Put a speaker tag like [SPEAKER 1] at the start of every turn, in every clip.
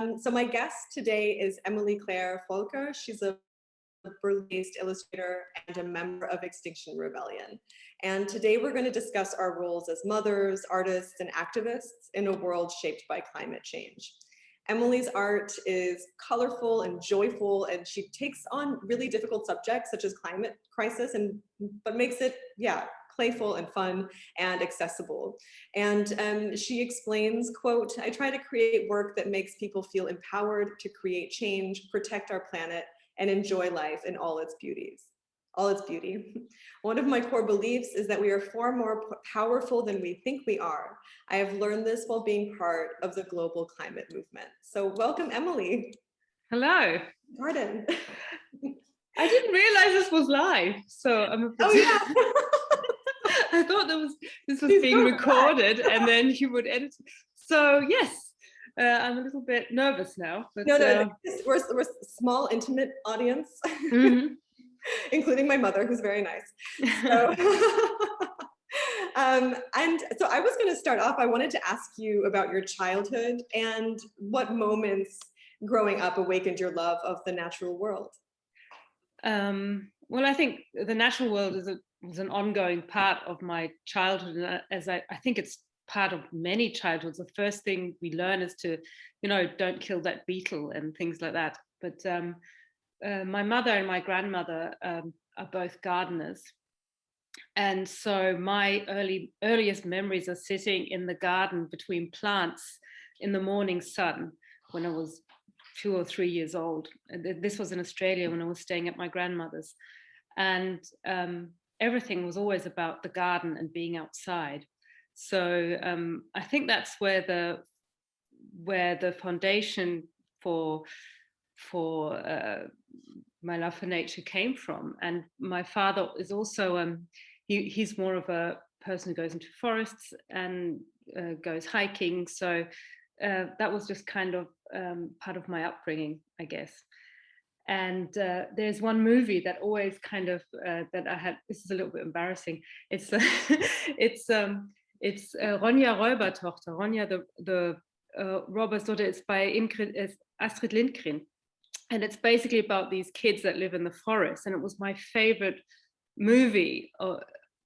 [SPEAKER 1] So my guest today is Emily Claire Völker. She's a Berlin-based illustrator and a member of Extinction Rebellion. And today we're going to discuss our roles as mothers, artists, and activists in a world shaped by climate change. Emily's art is colorful and joyful, and she takes on really difficult subjects such as climate crisis, but makes it, playful and fun and accessible. And she explains, quote, "I try to create work that makes people feel empowered to create change, protect our planet, and enjoy life in all its beauty. One of my core beliefs is that we are far more powerful than we think we are. I have learned this while being part of the global climate movement." So welcome, Emily.
[SPEAKER 2] Hello.
[SPEAKER 1] Pardon.
[SPEAKER 2] I didn't realize this was live, so I'm a bit...
[SPEAKER 1] Oh yeah.
[SPEAKER 2] I thought this was being recorded and then you would edit. So yes, I'm a little bit nervous now. But,
[SPEAKER 1] no, we're a small, intimate audience, mm-hmm. including my mother, who's very nice. So, and so I was going to start off. I wanted to ask you about your childhood and what moments growing up awakened your love of the natural world.
[SPEAKER 2] Well, I think the natural world was an ongoing part of my childhood, and as I think it's part of many childhoods. The first thing we learn is to, don't kill that beetle and things like that. But my mother and my grandmother are both gardeners, and so my earliest memories are sitting in the garden between plants in the morning sun when I was 2 or 3 years old. And this was in Australia when I was staying at my grandmother's, and everything was always about the garden and being outside. So I think that's where the foundation for my love for nature came from. And my father is also he's more of a person who goes into forests and goes hiking. So that was just kind of part of my upbringing, I guess. And there's one movie that always kind of that I had. This is a little bit embarrassing. It's it's Ronja Räubertochter. Ronja the robber's daughter. It's by Astrid Lindgren, and it's basically about these kids that live in the forest. And it was my favorite movie.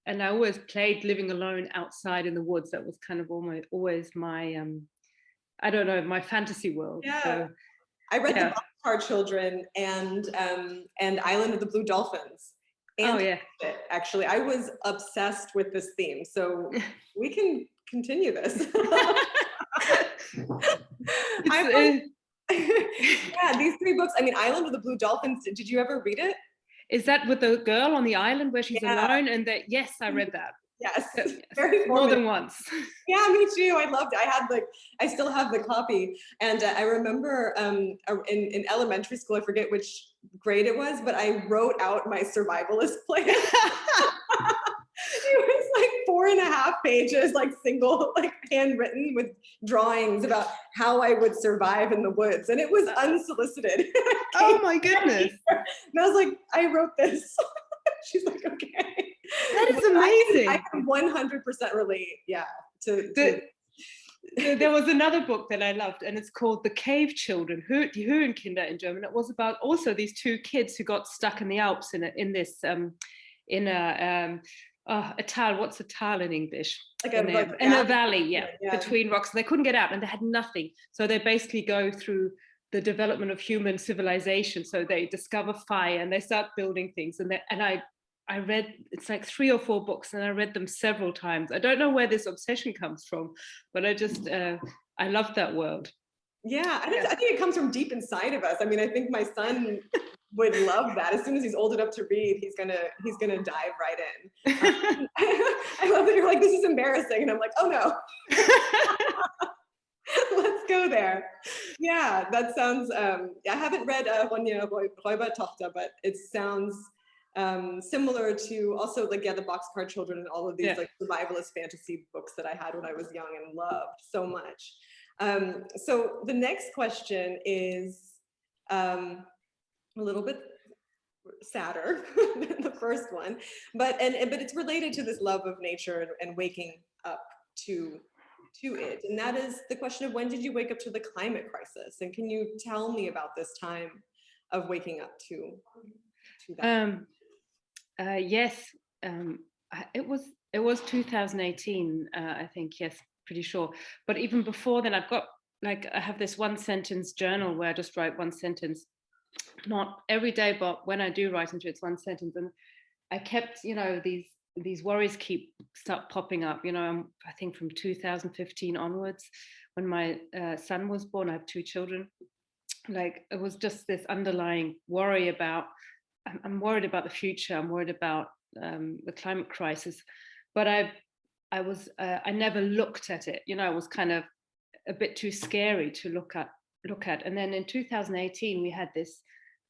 [SPEAKER 2] And I always played living alone outside in the woods. That was kind of always my I don't know, my fantasy world.
[SPEAKER 1] Yeah.
[SPEAKER 2] So,
[SPEAKER 1] I read the Boxcar Children and Island of the Blue Dolphins. And actually, I was obsessed with this theme. So we can continue this. Yeah, these 3 books. I mean, Island of the Blue Dolphins. Did you ever read it?
[SPEAKER 2] Is that with the girl on the island where she's alone? And that, yes, I read that.
[SPEAKER 1] Yes,
[SPEAKER 2] very more than once.
[SPEAKER 1] Yeah, me too. I loved it. I still have the copy, and I remember in elementary school, I forget which grade it was, but I wrote out my survivalist plan. It was like 4.5 pages, single, handwritten with drawings about how I would survive in the woods, and it was unsolicited.
[SPEAKER 2] Oh my goodness!
[SPEAKER 1] And I was like, I wrote this. She's like, okay.
[SPEAKER 2] That is amazing.
[SPEAKER 1] I can 100% relate. Yeah.
[SPEAKER 2] There was another book that I loved, and it's called The Cave Children, Die Höhlenkinder in German. It was about also these 2 kids who got stuck in the Alps in a tal. What's a tal in English? In a valley, between rocks. And they couldn't get out, and they had nothing. So they basically go through the development of human civilization. So they discover fire and they start building things. And I read, it's like 3 or 4 books, and I read them several times. I don't know where this obsession comes from, but I just, I love that world.
[SPEAKER 1] Yeah, I think it comes from deep inside of us. I mean, I think my son would love that. As soon as he's old enough to read, he's gonna dive right in. I love that you're like, this is embarrassing, and I'm like, oh no. Let's go there. Yeah, that sounds. I haven't read Ronja Räubertochter, but it sounds similar to also the Boxcar Children and all of these survivalist fantasy books that I had when I was young and loved so much. So the next question is a little bit sadder than the first one, but it's related to this love of nature and waking up to to it. And that is the question of, when did you wake up to the climate crisis? And can you tell me about this time of waking up to that?
[SPEAKER 2] Yes, it was 2018, I think. Yes, pretty sure. But even before then, I have this one sentence journal where I just write one sentence, not every day, but when I do write into it, it's one sentence. And I kept, these worries start popping up. I think from 2015 onwards, when my son was born. I have two children. Like, it was just this underlying worry about. I'm worried about the future. I'm worried about the climate crisis, but I never looked at it. It was kind of a bit too scary to look at. And then in 2018, we had this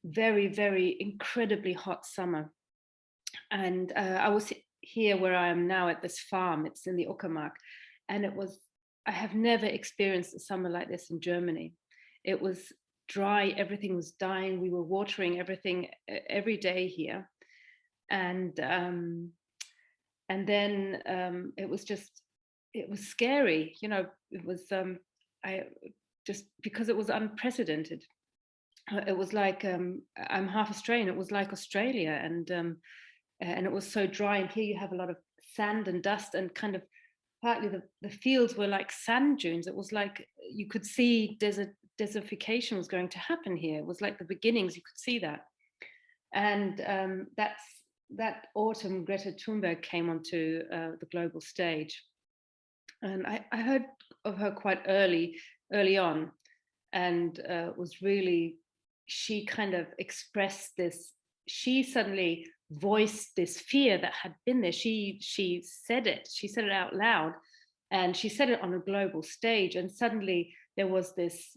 [SPEAKER 2] very, very incredibly hot summer, and I was here where I am now at this farm. It's in the Uckermark, and I have never experienced a summer like this in Germany. It was dry, everything was dying. We were watering everything every day here, and then it was scary. It was just because it was unprecedented. It was like, I'm half Australian. It was like Australia, and it was so dry. And here you have a lot of sand and dust, and kind of partly the fields were like sand dunes. It was like you could see desertification was going to happen here. It was like the beginnings. You could see that. And that autumn, Greta Thunberg came onto the global stage, and I heard of her quite early on, and was really, she kind of expressed this. She suddenly voiced this fear that had been there. She said it. She said it out loud, and she said it on a global stage. And suddenly there was this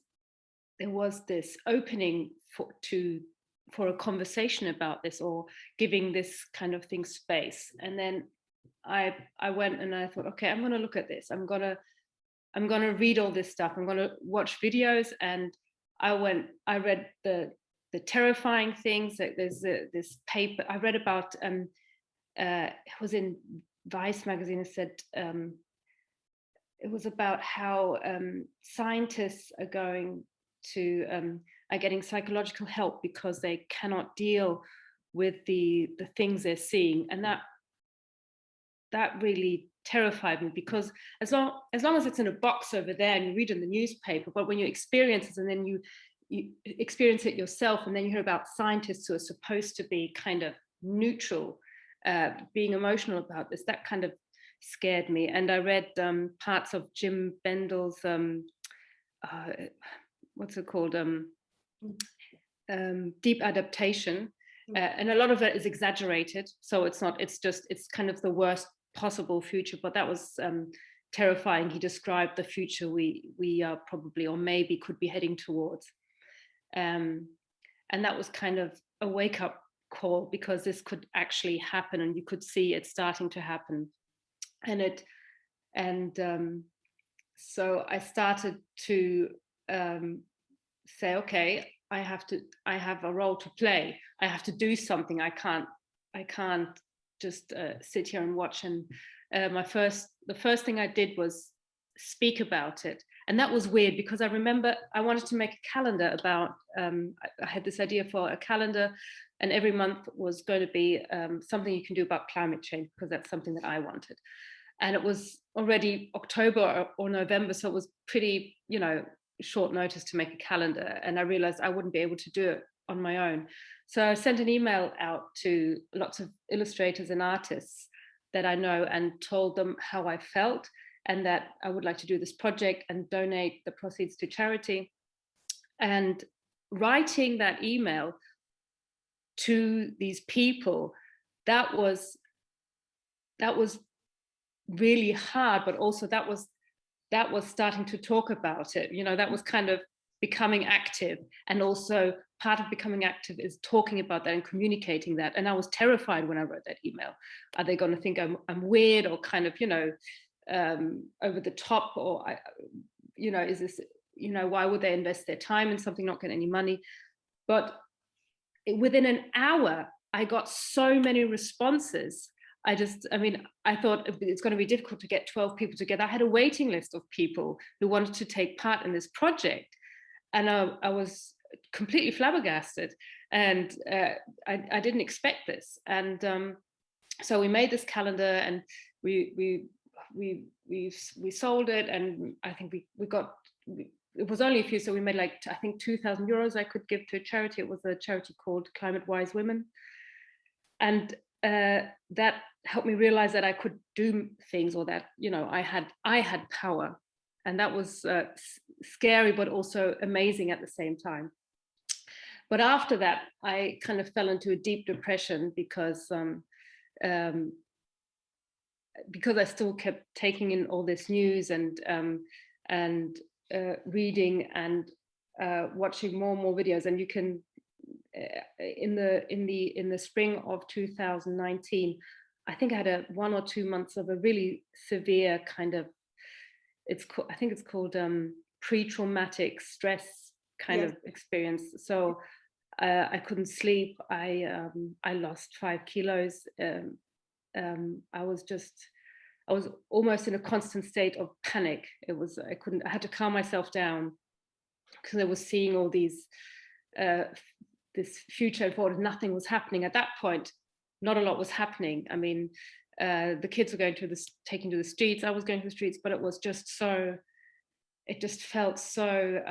[SPEAKER 2] opening for a conversation about this, or giving this kind of thing space. And then I went and I thought, okay, I'm going to look at this. I'm going to read all this stuff. I'm going to watch videos. And I read the terrifying things. Like there's this paper I read about, it was in Vice magazine. It said, it was about how scientists are getting psychological help because they cannot deal with the things they're seeing. And that really terrified me, because as long as it's in a box over there and you read in the newspaper, but when you experience it, and then you experience it yourself, and then you hear about scientists who are supposed to be kind of neutral, being emotional about this, that kind of scared me. And I read parts of Jim Bendel's what's it called, Deep Adaptation, and a lot of it is exaggerated, so it's kind of the worst possible future, but that was terrifying. He described the future we are probably, or maybe could be heading towards, and that was kind of a wake-up call, because this could actually happen, and you could see it starting to happen. So I started to say, okay, I have a role to play. I have to do something. I can't just sit here and watch. And the first thing I did was speak about it. And that was weird, because I remember I wanted to make a calendar about, I had this idea for a calendar, and every month was going to be something you can do about climate change, because that's something that I wanted. And it was already October or November, so it was pretty, short notice to make a calendar. And I realized I wouldn't be able to do it on my own. So I sent an email out to lots of illustrators and artists that I know, and told them how I felt, and that I would like to do this project and donate the proceeds to charity. And writing that email to these people, that was really hard, but also that was starting to talk about it. That was kind of becoming active. And also part of becoming active is talking about that and communicating that. And I was terrified when I wrote that email. Are they going to think I'm weird, or kind of, over the top, or, is this, why would they invest their time in something, not get any money? But within an hour, I got so many responses. I mean, I thought it's going to be difficult to get 12 people together. I had a waiting list of people who wanted to take part in this project. And I was completely flabbergasted. And I didn't expect this. And so we made this calendar, and we sold it. And I think we got, it was only a few, so we made like, I think 2,000 euros I could give to a charity. It was a charity called Climate Wise Women. And that helped me realize that I could do things, or that, you know, I had power. And that was scary, but also amazing at the same time. But after that, I kind of fell into a deep depression because I still kept taking in all this news and reading and watching more and more videos. And you can, in the spring of 2019, I think I had 1 or 2 months of a really severe kind of, I think it's called pre-traumatic stress kind of experience. So I couldn't sleep. I lost 5 kilos. I was almost in a constant state of panic. I had to calm myself down, because I was seeing all these, this future forward. Nothing was happening at that point. Not a lot was happening. I mean, the kids were taken to the streets. I was going to the streets, but it was just so, it just felt so,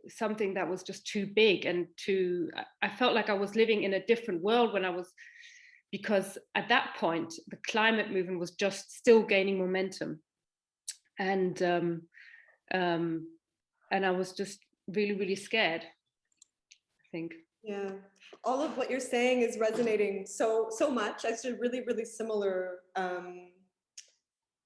[SPEAKER 2] something that was just too big and too, I felt like I was living in a different world because at that point, the climate movement was just still gaining momentum. And I was just really, really scared, I think.
[SPEAKER 1] Yeah, all of what you're saying is resonating so much. It's a really, really similar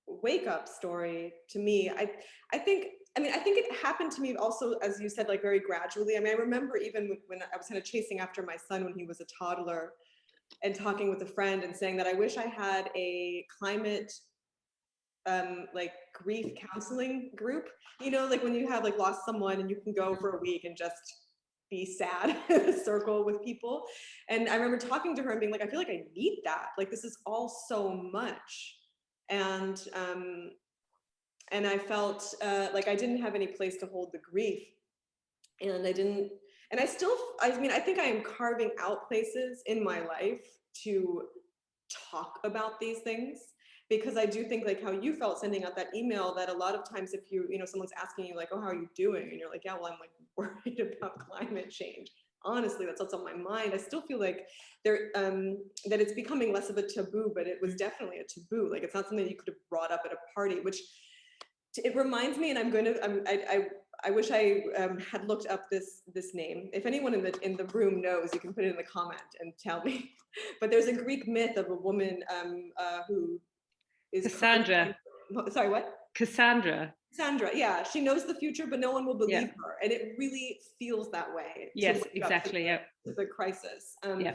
[SPEAKER 1] wake up story to me. I think it happened to me also, as you said, like very gradually. I mean, I remember even when I was kind of chasing after my son when he was a toddler, and talking with a friend and saying that I wish I had a climate like grief counseling group, you know, like when you have like lost someone and you can go for a week and just be sad in a circle with people. And I remember talking to her and being like, I feel like I need that. Like, this is all so much. And I felt like I didn't have any place to hold the grief. And I didn't, and I still, I mean, I think I am carving out places in my life to talk about these things, because I do think, like how you felt sending out that email, that a lot of times if you know, someone's asking you like, oh, how are you doing? And you're like, yeah, well, I'm like worried about climate change. Honestly, that's what's on my mind. I still feel like there, that it's becoming less of a taboo, but it was definitely a taboo. Like, it's not something you could have brought up at a party, which it reminds me, and I'm going to, I wish I had looked up this name. If anyone in the room knows, you can put it in the comment and tell me. But there's a Greek myth of a woman who is
[SPEAKER 2] Cassandra.
[SPEAKER 1] Sorry, what?
[SPEAKER 2] Cassandra.
[SPEAKER 1] Cassandra, yeah, she knows the future, but no one will believe her, and it really feels that way.
[SPEAKER 2] Yes, exactly.
[SPEAKER 1] To the crisis. I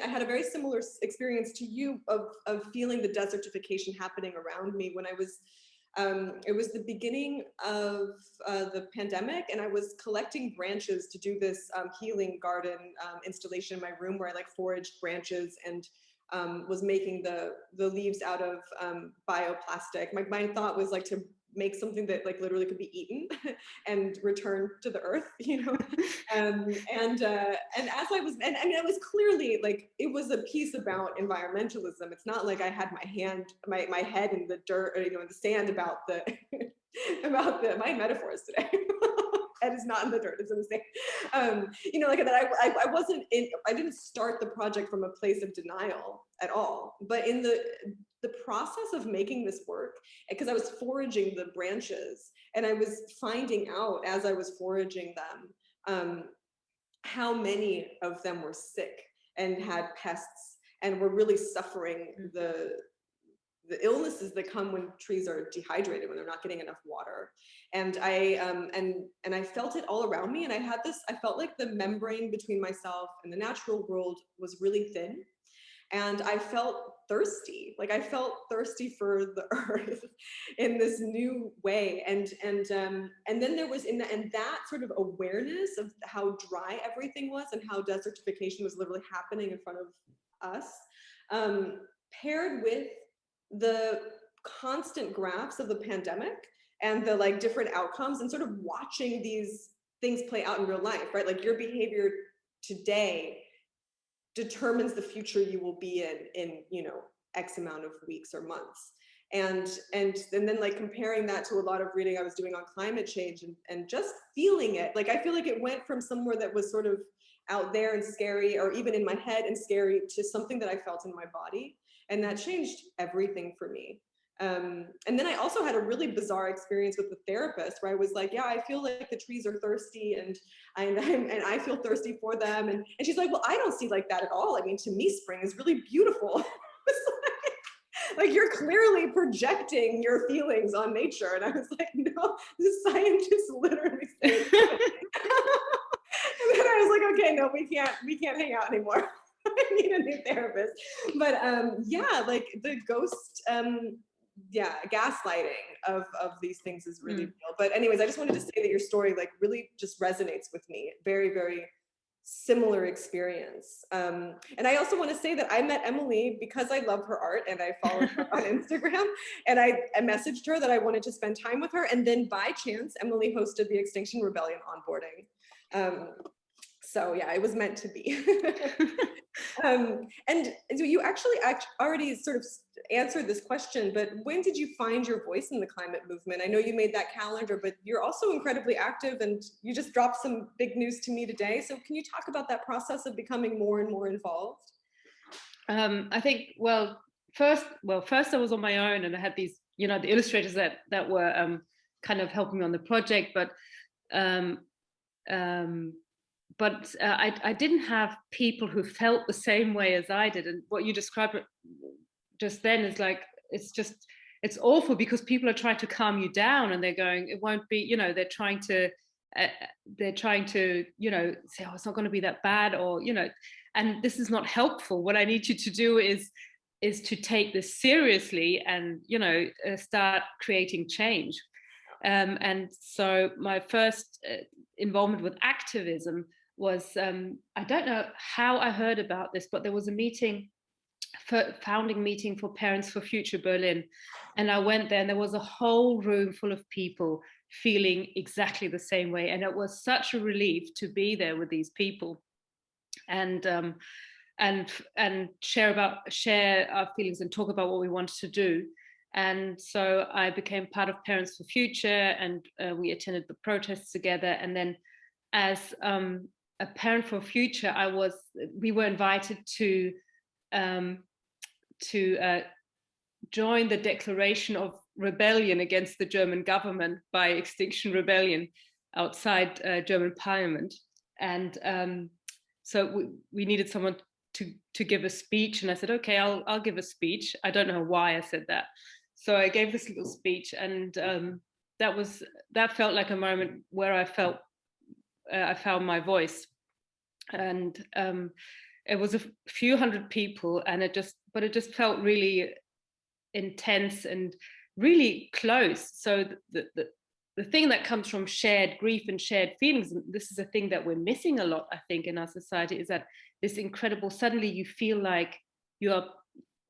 [SPEAKER 1] had a very similar experience to you of feeling the desertification happening around me when I was. It was the beginning of the pandemic, and I was collecting branches to do this healing garden installation in my room, where I like foraged branches and was making the leaves out of bioplastic. My thought was like to make something that like literally could be eaten and return to the earth, you know. And as I was, and I mean, it was clearly like, it was a piece about environmentalism. It's not like I had my head in the dirt, or, you know, in the sand about my metaphors today. Head is not in the dirt, it's in the sand. You know, like that I didn't start the project from a place of denial at all, but in the process of making this work, because I was foraging the branches, and I was finding out as I was foraging them, how many of them were sick and had pests and were really suffering the illnesses that come when trees are dehydrated, when they're not getting enough water. And I felt it all around me. And I felt like the membrane between myself and the natural world was really thin. And I felt thirsty, like I felt thirsty for the earth in this new way. And then there was that sort of awareness of how dry everything was and how desertification was literally happening in front of us, paired with the constant graphs of the pandemic and the like different outcomes, and sort of watching these things play out in real life, right? Like your behavior today determines the future you will be in, you know, X amount of weeks or months. And then like comparing that to a lot of reading I was doing on climate change, and just feeling it. Like I feel like it went from somewhere that was sort of out there and scary, or even in my head and scary, to something that I felt in my body. And that changed everything for me. And then I also had a really bizarre experience with the therapist where I was like, yeah, I feel like the trees are thirsty, and I feel thirsty for them. And she's like, well, I don't see like that at all. I mean, to me, spring is really beautiful. Like you're clearly projecting your feelings on nature. And I was like, no, the scientists literally say and then I was like, okay, no, we can't hang out anymore. I need a new therapist. But yeah, like the ghost gaslighting of these things is really real. But anyways, I just wanted to say that your story like really just resonates with me. Very, very similar experience. And I also want to say that I met Emily because I love her art and I followed her on Instagram, and I messaged her that I wanted to spend time with her. And then by chance, Emily hosted the Extinction Rebellion onboarding. So yeah, it was meant to be. And so you actually already sort of answered this question, but when did you find your voice in the climate movement? I know you made that calendar, but you're also incredibly active, and you just dropped some big news to me today. So can you talk about that process of becoming more and more involved?
[SPEAKER 2] I think, first I was on my own, and I had these, you know, the illustrators that were kind of helping me on the project, but I didn't have people who felt the same way as I did. And what you described just then is like, it's awful, because people are trying to calm you down, and they're going, it won't be, you know, they're trying to, you know, say, oh, it's not going to be that bad, or, you know, and this is not helpful. What I need you to do is to take this seriously, and, you know, start creating change. And so my first involvement with activism was, I don't know how I heard about this, but there was a founding meeting for Parents for Future Berlin. And I went there, and there was a whole room full of people feeling exactly the same way. And it was such a relief to be there with these people, and share our feelings and talk about what we wanted to do. And so I became part of Parents for Future, and we attended the protests together. And then as a Parent for Future, we were invited to join the declaration of rebellion against the German government by Extinction Rebellion outside German Parliament. And so we needed someone to give a speech, and I said, okay, I'll give a speech. I don't know why I said that. So I gave this little speech, and that felt like a moment where I felt I found my voice. And it was a few hundred people, and it just felt really intense and really close. So the thing that comes from shared grief and shared feelings, and this is a thing that we're missing a lot, I think, in our society, is that this incredible, suddenly you feel like you are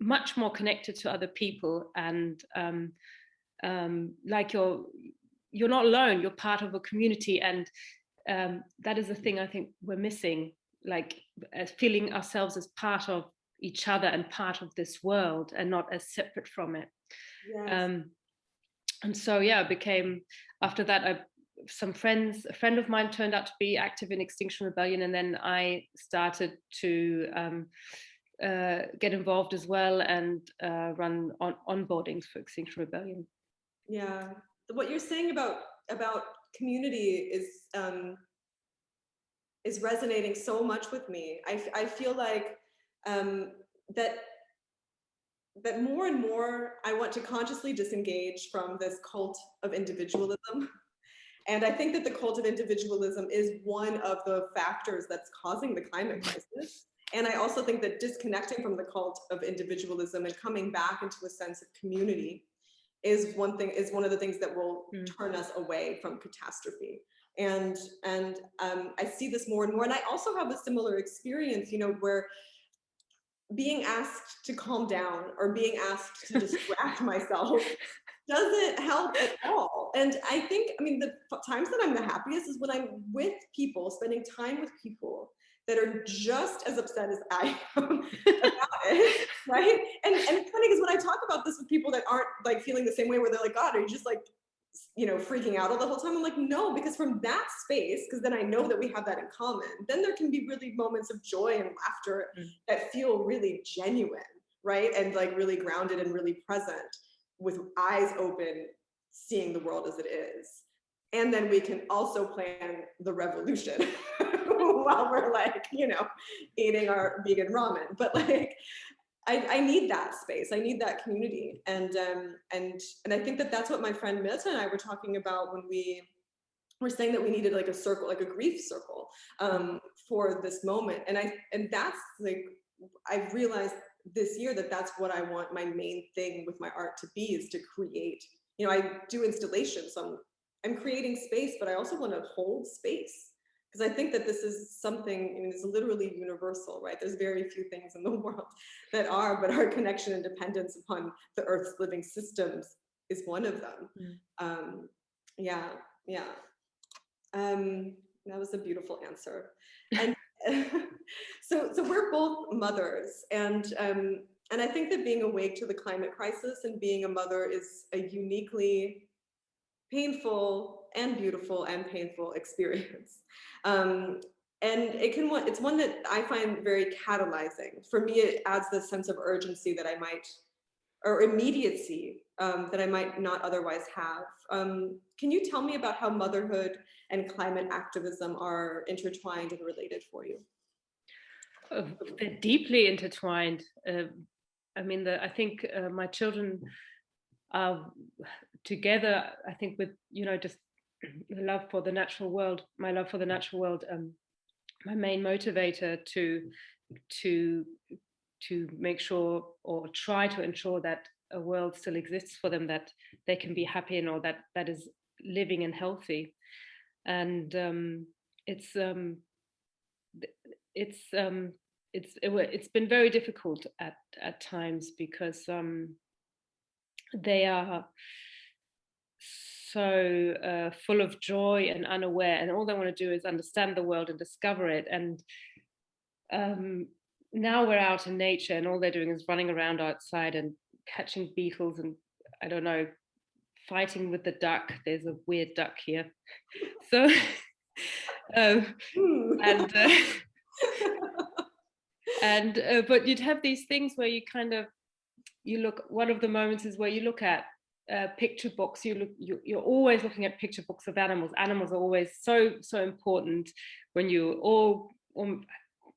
[SPEAKER 2] much more connected to other people, and like you're not alone, you're part of a community. And that is the thing I think we're missing, like feeling ourselves as part of each other and part of this world, and not as separate from it. Yes. And so yeah, I became, after that, a friend of mine turned out to be active in Extinction Rebellion, and then I started to get involved as well, and run onboardings for Extinction Rebellion.
[SPEAKER 1] Yeah, what you're saying about community is resonating so much with me. I feel like that more and more I want to consciously disengage from this cult of individualism. And I think that the cult of individualism is one of the factors that's causing the climate crisis. And I also think that disconnecting from the cult of individualism and coming back into a sense of community is one of the things that will turn us away from catastrophe. And I see this more and more. And I also have a similar experience, you know, where being asked to calm down or being asked to distract myself doesn't help at all. And I think, I mean, the times that I'm the happiest is when I'm with people, spending time with people that are just as upset as I am about it, right? And funny is when I talk about this with people that aren't like feeling the same way, where they're like, God, are you just like, you know, freaking out all the whole time? I'm like, no, because from that space, because then I know that we have that in common, then there can be really moments of joy and laughter that feel really genuine, right? And like really grounded and really present, with eyes open, seeing the world as it is. And then we can also plan the revolution while we're like, you know, eating our vegan ramen. But like, I need that space. I need that community. And I think that that's what my friend Meta and I were talking about when we were saying that we needed like a circle, like a grief circle, for this moment. And that's like, I've realized this year that that's what I want my main thing with my art to be, is to create. You know, I do installations, so I'm creating space, but I also want to hold space, because I think that this is something, I mean, it's literally universal, right? There's very few things in the world that are, but our connection and dependence upon the Earth's living systems is one of them. Yeah. That was a beautiful answer. And so we're both mothers, and I think that being awake to the climate crisis and being a mother is a uniquely painful and beautiful and painful experience. And it's one that I find very catalyzing. For me, it adds this sense of urgency that I might, or immediacy, that I might not otherwise have. Can you tell me about how motherhood and climate activism are intertwined and related for you?
[SPEAKER 2] They're deeply intertwined. I mean, I think my children are together, I think, with, you know, just the love for the natural world, my love for the natural world, my main motivator to make sure, or try to ensure, that a world still exists for them, that they can be happy in, or that is living and healthy. And it's been very difficult at times, because they are so full of joy and unaware, and all they want to do is understand the world and discover it. And now we're out in nature, and all they're doing is running around outside and catching beetles, and I don't know, fighting with the duck. There's a weird duck here. So but you'd have these things where you look, one of the moments is where you look at picture books. You're always looking at picture books of animals. Animals are always so important. When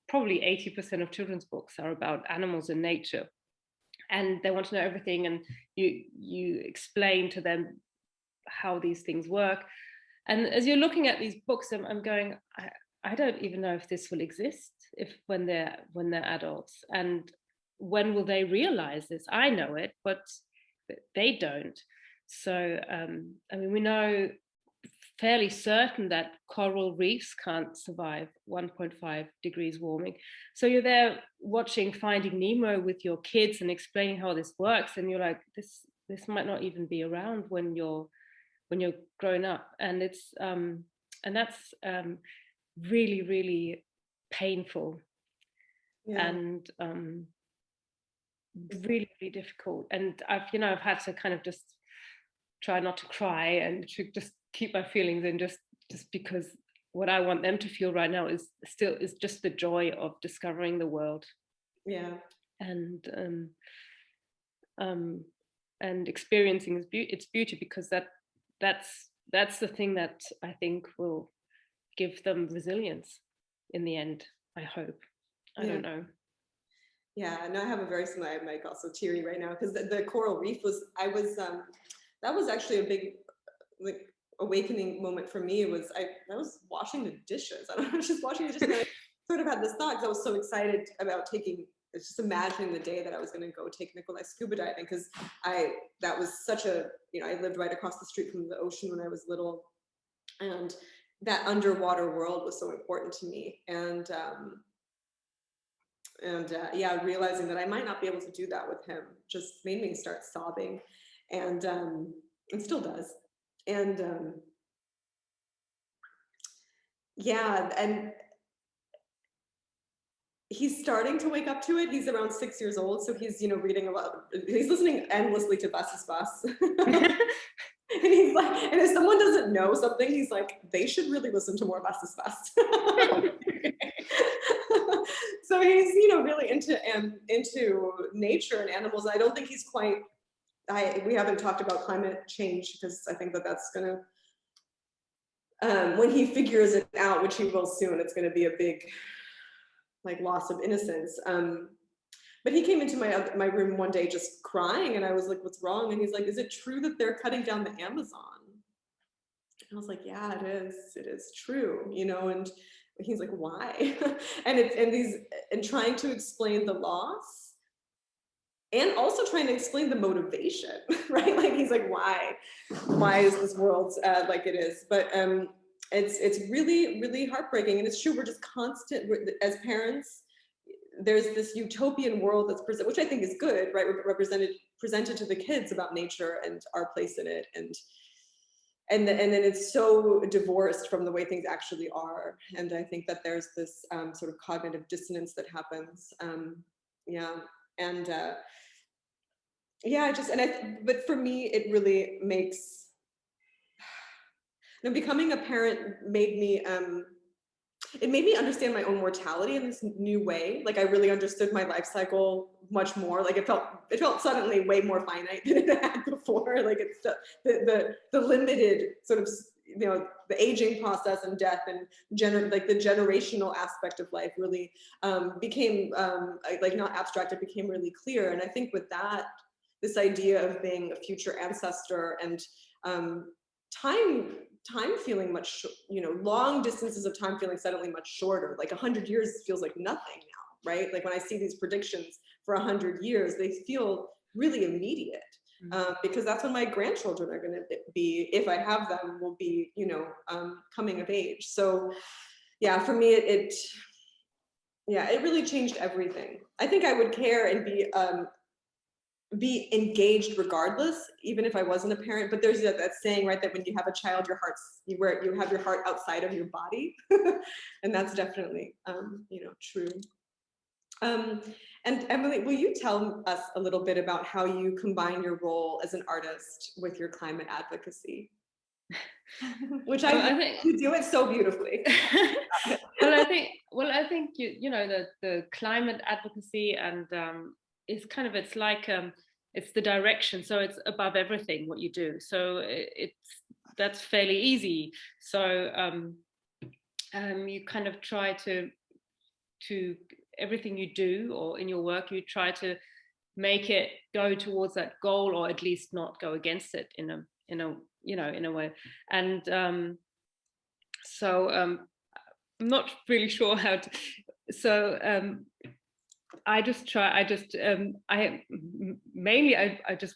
[SPEAKER 2] probably 80% of children's books are about animals and nature, and they want to know everything, and you explain to them how these things work. And as you're looking at these books, I'm going, I don't even know if this will exist when they're adults, and when will they realize this? I know it, but they don't. So I mean, we know fairly certain that coral reefs can't survive 1.5 degrees warming. So you're there watching Finding Nemo with your kids and explaining how this works, and you're like, this might not even be around when you're grown up. And it's and that's really, really painful. Yeah. And really, really difficult. And I've had to kind of just try not to cry and to just keep my feelings in, just because what I want them to feel right now is just the joy of discovering the world.
[SPEAKER 1] Yeah.
[SPEAKER 2] And experiencing its beauty, because that's the thing that I think will give them resilience in the end, I hope. I don't know.
[SPEAKER 1] Yeah, and I have a very similar, I'm like also teary right now, because the coral reef that was actually a big like awakening moment for me. I was washing the dishes. I was just washing the dishes, and I sort of had this thought, because I was so excited about just imagining the day that I was going to go take Nikolai scuba diving, because that was such a, I lived right across the street from the ocean when I was little, and that underwater world was so important to me. And yeah, realizing that I might not be able to do that with him just made me start sobbing, and still does. And yeah, and he's starting to wake up to it. He's around 6 years old, so he's, you know, reading about, he's listening endlessly to Bus is Bus. And he's like, and if someone doesn't know something, he's like, they should really listen to more Bus is Bus. So he's, you know, really into nature and animals. I don't think he's quite, we haven't talked about climate change because I think that that's gonna, when he figures it out, which he will soon, it's gonna be a big, like, loss of innocence. But he came into my room one day just crying, and I was like, what's wrong? And he's like, is it true that they're cutting down the Amazon? And I was like, yeah, it is true, you know. And he's like, why? And trying to explain the loss, and also trying to explain the motivation, right? Like, he's like, why is this world like it is? But it's really, really heartbreaking. And it's true, we're just constant, as parents, there's this utopian world that's present, which I think is good, right? Presented to the kids about nature and our place in it, and then it's so divorced from the way things actually are. And I think that there's this sort of cognitive dissonance that happens. Yeah, and yeah, but for me, it really makes, you know, becoming a parent made me it made me understand my own mortality in this new way. Like, I really understood my life cycle much more. Like, it felt suddenly way more finite than it had before. Like, it's the limited sort of, you know, the aging process and death and like the generational aspect of life really became like, not abstract, it became really clear. And I think with that, this idea of being a future ancestor and time feeling much, you know, long distances of time feeling suddenly much shorter. Like 100 years feels like nothing now, right? Like, when I see these predictions for 100 years, they feel really immediate, because that's when my grandchildren are going to be, if I have them, will be, you know, coming of age. So yeah, for me, it really changed everything. I think I would care and be engaged regardless, even if I wasn't a parent. But there's that saying, right, that when you have a child, you have your heart outside of your body. And that's definitely you know, true. And Emily, will you tell us a little bit about how you combine your role as an artist with your climate advocacy? Which I think you do it so beautifully.
[SPEAKER 2] well, I think you know, the climate advocacy and is kind of, it's like it's the direction, so it's above everything what you do. So that's fairly easy. So you kind of try to everything you do or in your work, you try to make it go towards that goal, or at least not go against it in a you know, in a way. And so I'm not really sure how to, so I just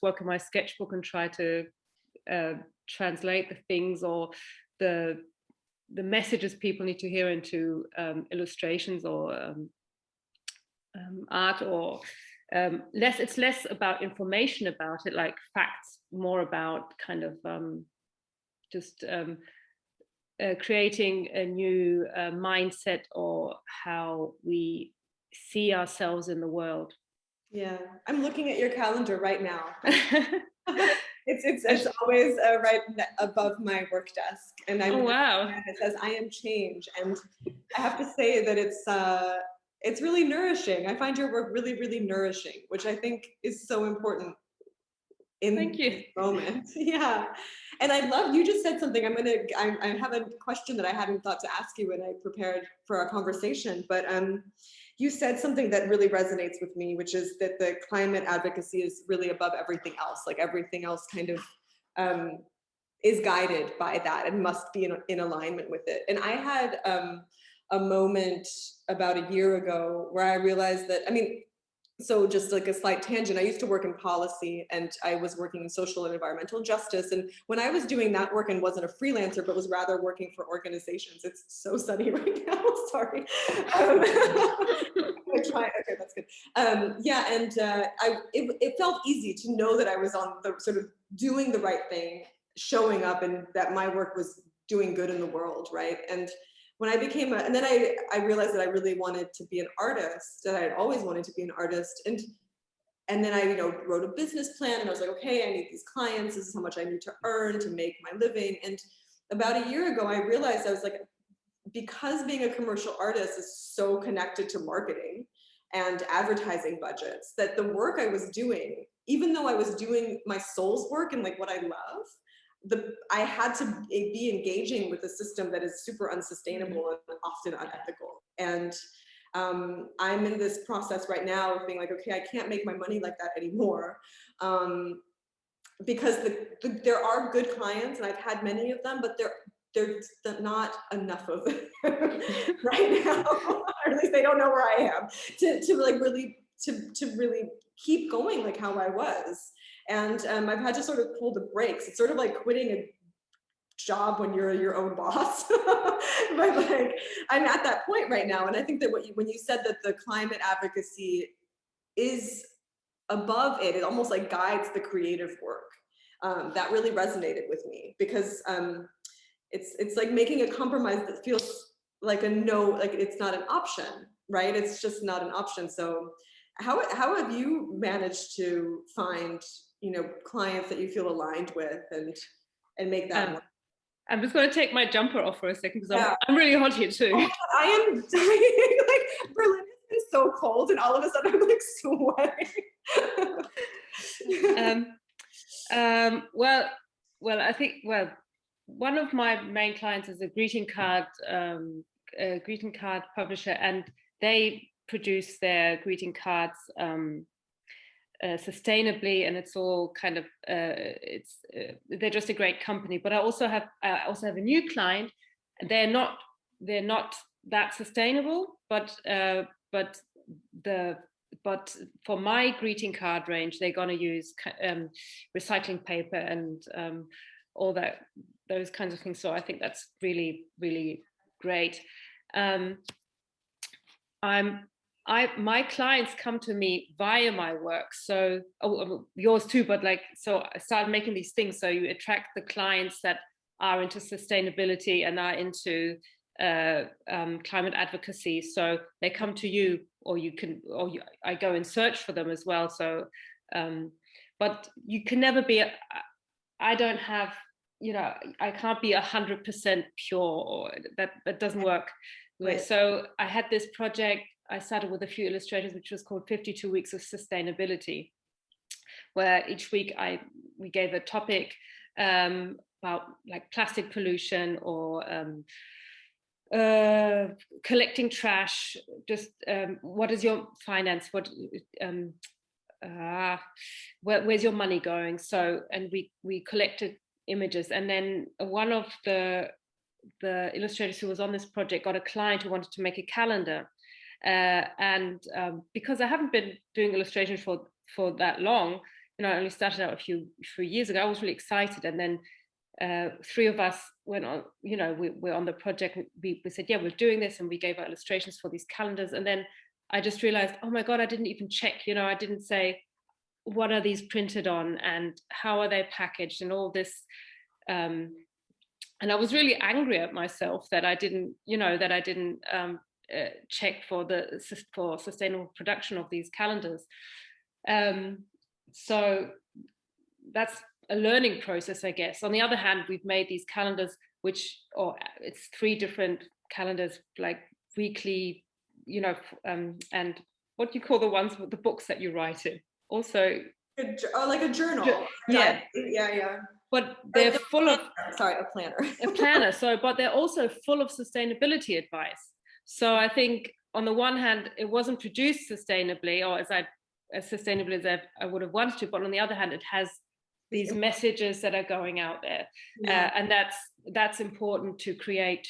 [SPEAKER 2] work in my sketchbook and try to translate the things or the messages people need to hear into illustrations or art, or it's less about information about it, like facts, more about kind of just creating a new mindset, or how we see ourselves in the world.
[SPEAKER 1] Yeah, I'm looking at your calendar right now. It's always right above my work desk, and
[SPEAKER 2] oh wow,
[SPEAKER 1] it says "I am change," and I have to say that it's really nourishing. I find your work really, really nourishing, which I think is so important in this moment. Yeah, and I love, you just said something. I have a question that I hadn't thought to ask you when I prepared for our conversation, but you said something that really resonates with me, which is that the climate advocacy is really above everything else. Like, everything else kind of is guided by that and must be in alignment with it. And I had a moment about a year ago where I realized that, I mean, so just like a slight tangent, I used to work in policy, and I was working in social and environmental justice. And when I was doing that work and wasn't a freelancer, but was rather working for organizations, it's so sunny right now, sorry. I try, okay, that's good. Yeah, and it felt easy to know that I was on the sort of doing the right thing, showing up, and that my work was doing good in the world, right? And when I became and then I realized that I really wanted to be an artist, that I had always wanted to be an artist. And then I, wrote a business plan, and I was like, okay, I need these clients. This is how much I need to earn to make my living. And about a year ago, I realized I was like, because being a commercial artist is so connected to marketing and advertising budgets, that the work I was doing, even though I was doing my soul's work and like what I love, I had to be engaging with a system that is super unsustainable and often unethical. And I'm in this process right now of being like, okay, I can't make my money like that anymore, because there are good clients, and I've had many of them, but there's not enough of them right now, or at least they don't know where I am to like really to really keep going like how I was. And I've had to sort of pull the brakes. It's sort of like quitting a job when you're your own boss. But like, I'm at that point right now. And I think that when you said that the climate advocacy is above it, it almost like guides the creative work. That really resonated with me, because it's like making a compromise that feels like like it's not an option, right? It's just not an option. So how have you managed to find, clients that you feel aligned with and make that work?
[SPEAKER 2] I'm just going to take my jumper off for a second, because I'm really hot here too.
[SPEAKER 1] Oh, I am dying. Like, Berlin is so cold, and all of a sudden I'm like sweating.
[SPEAKER 2] Well, I think, one of my main clients is a greeting card publisher, and they produce their greeting cards sustainably, and it's all kind of they're just a great company. But I also have a new client, and they're not that sustainable, but for my greeting card range, they're going to use recycling paper and all those kinds of things. So I think that's really, really great. My clients come to me via my work, so yours too, but so I started making these things, so you attract the clients that are into sustainability and are into climate advocacy, so they come to you, or I go and search for them as well. So but you can never be I don't have, I can't be 100% pure, or that doesn't work. Right. So I had this project I started with a few illustrators, which was called 52 Weeks of Sustainability, where each week we gave a topic about like plastic pollution, or collecting trash, just what is your finance, where's your money going? So, and we collected images, and then one of the illustrators who was on this project got a client who wanted to make a calendar. And because I haven't been doing illustration for that long, I only started out a few years ago, I was really excited. And then 3 of us went on, we're on the project. We said, yeah, we're doing this, and we gave out illustrations for these calendars. And then I just realized, oh my God, I didn't even check, I didn't say, what are these printed on and how are they packaged and all this. And I was really angry at myself that I didn't, check for sustainable production of these calendars. So that's a learning process, I guess. On the other hand, we've made these calendars, it's 3 different calendars, like weekly, and what do you call the ones with the books that you write in? Also,
[SPEAKER 1] like a journal.
[SPEAKER 2] Yeah. But they're full of
[SPEAKER 1] a planner.
[SPEAKER 2] A planner. So, but they're also full of sustainability advice. So I think on the one hand, it wasn't produced sustainably, or as sustainably as I would have wanted to, but on the other hand, it has these messages that are going out there. And that's important to create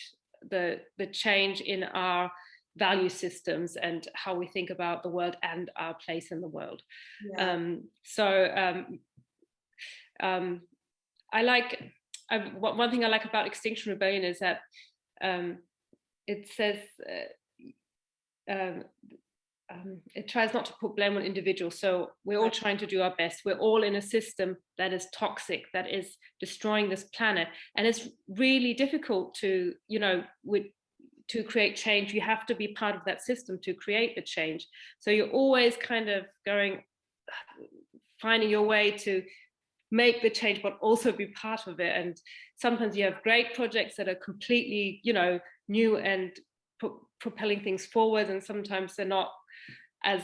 [SPEAKER 2] the change in our value systems and how we think about the world and our place in the world.
[SPEAKER 1] Yeah.
[SPEAKER 2] One thing I like about Extinction Rebellion is that it says it tries not to put blame on individuals. So we're all trying to do our best. We're all in a system that is toxic, that is destroying this planet, and it's really difficult to, to create change. You have to be part of that system to create the change. So you're always kind of finding your way to make the change, but also be part of it. And sometimes you have great projects that are completely, new and propelling things forward, and sometimes they're not as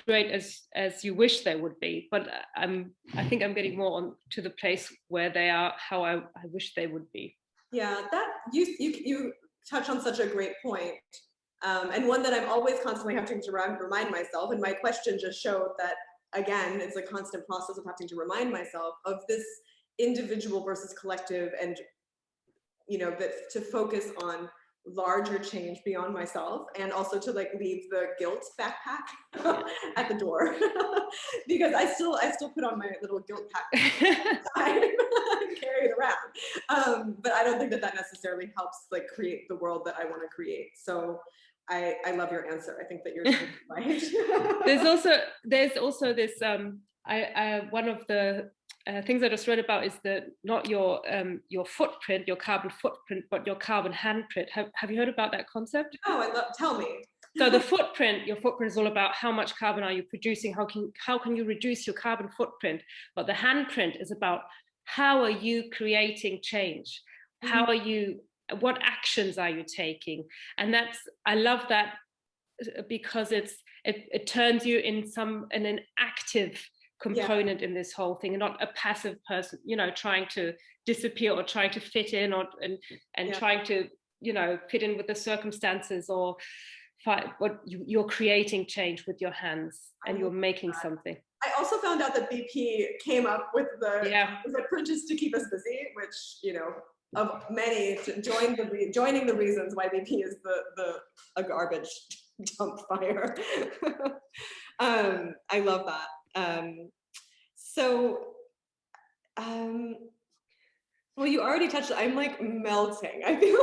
[SPEAKER 2] great as you wish they would be. But I think I'm getting more on to the place where they are how I wish they would be.
[SPEAKER 1] Yeah, that you touch on such a great point, and one that I'm always constantly having to remind myself. And my question just showed that, again, it's a constant process of having to remind myself of this individual versus collective, and that to focus on larger change beyond myself, and also to leave the guilt backpack at the door because I still put on my little guilt pack and carry it around, but I don't think that necessarily helps create the world that I want to create. So I love your answer. I think that you're right.
[SPEAKER 2] there's also this one of the things I just read about is not your footprint, your carbon footprint, but your carbon handprint. Have you heard about that concept?
[SPEAKER 1] No, tell me.
[SPEAKER 2] So your footprint is all about how much carbon are you producing, how can you reduce your carbon footprint, but the handprint is about how are you creating change, what actions are you taking. And I love that because it turns you in an active component in this whole thing, and not a passive person, trying to disappear or trying to fit in and trying to, fit in with the circumstances, or what you're creating change with your hands, and you're making something.
[SPEAKER 1] I also found out that BP came up with the print is to keep us busy, which, of many, joining the reasons why BP is a garbage dump fire. I love that. Well, you already touched it. I'm melting. I feel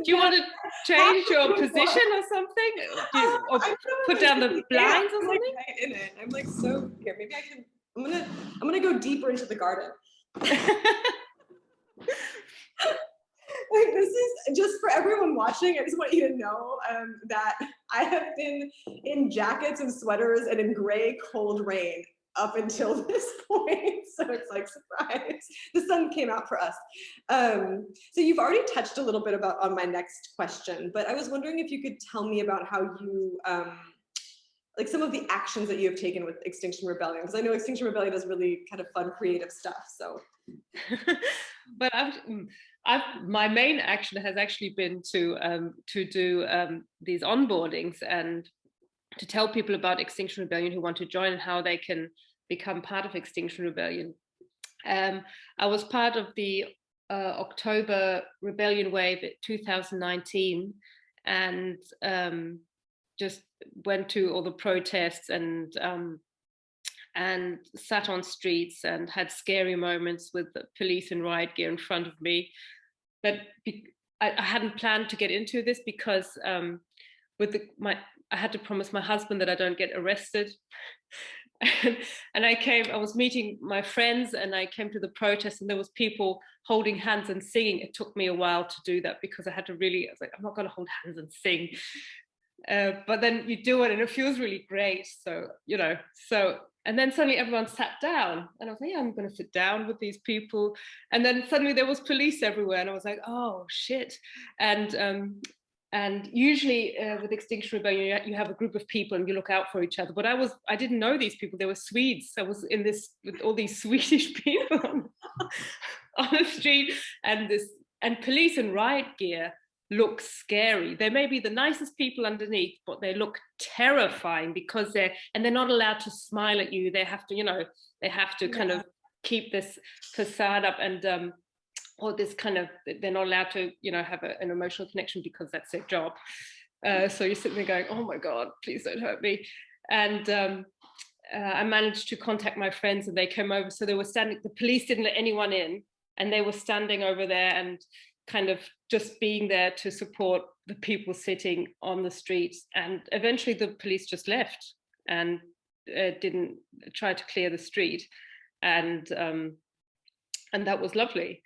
[SPEAKER 2] do you want to change your position or something? Or put down the blinds or something?
[SPEAKER 1] Right in it. I'm so here. Maybe I can. I'm gonna go deeper into the garden. This is just for everyone watching. I just want you to know that I have been in jackets and sweaters and in gray, cold rain up until this point. So it's surprise. The sun came out for us. So you've already touched a little bit on my next question, but I was wondering if you could tell me about how you, some of the actions that you have taken with Extinction Rebellion, because I know Extinction Rebellion does really kind of fun, creative stuff. So.
[SPEAKER 2] But my main action has actually been to do these onboardings and to tell people about Extinction Rebellion who want to join and how they can become part of Extinction Rebellion. I was part of the October Rebellion Wave in 2019, and just went to all the protests and sat on streets and had scary moments with the police in riot gear in front of me. I hadn't planned to get into this because I had to promise my husband that I don't get arrested. And I was meeting my friends, and I came to the protest, and there was people holding hands and singing. It took me a while to do that because I was like, I'm not going to hold hands and sing. But then you do it and it feels really great. And then suddenly everyone sat down, and I was like, yeah, I'm going to sit down with these people. And then suddenly there was police everywhere, and I was like, oh shit. And usually with Extinction Rebellion, you have a group of people and you look out for each other. But I didn't know these people. They were Swedes. I was in this with all these Swedish people on the street, and police in riot gear look scary. They may be the nicest people underneath, but they look terrifying because they're not allowed to smile at you. They have to, kind of keep this facade up, and or this kind of, they're not allowed to, have an emotional connection because that's their job. So you're sitting there going, oh my God, please don't hurt me. And I managed to contact my friends and they came over. So they were standing, the police didn't let anyone in, and they were standing over there and kind of just being there to support the people sitting on the streets. And eventually the police just left and didn't try to clear the street. And that was lovely.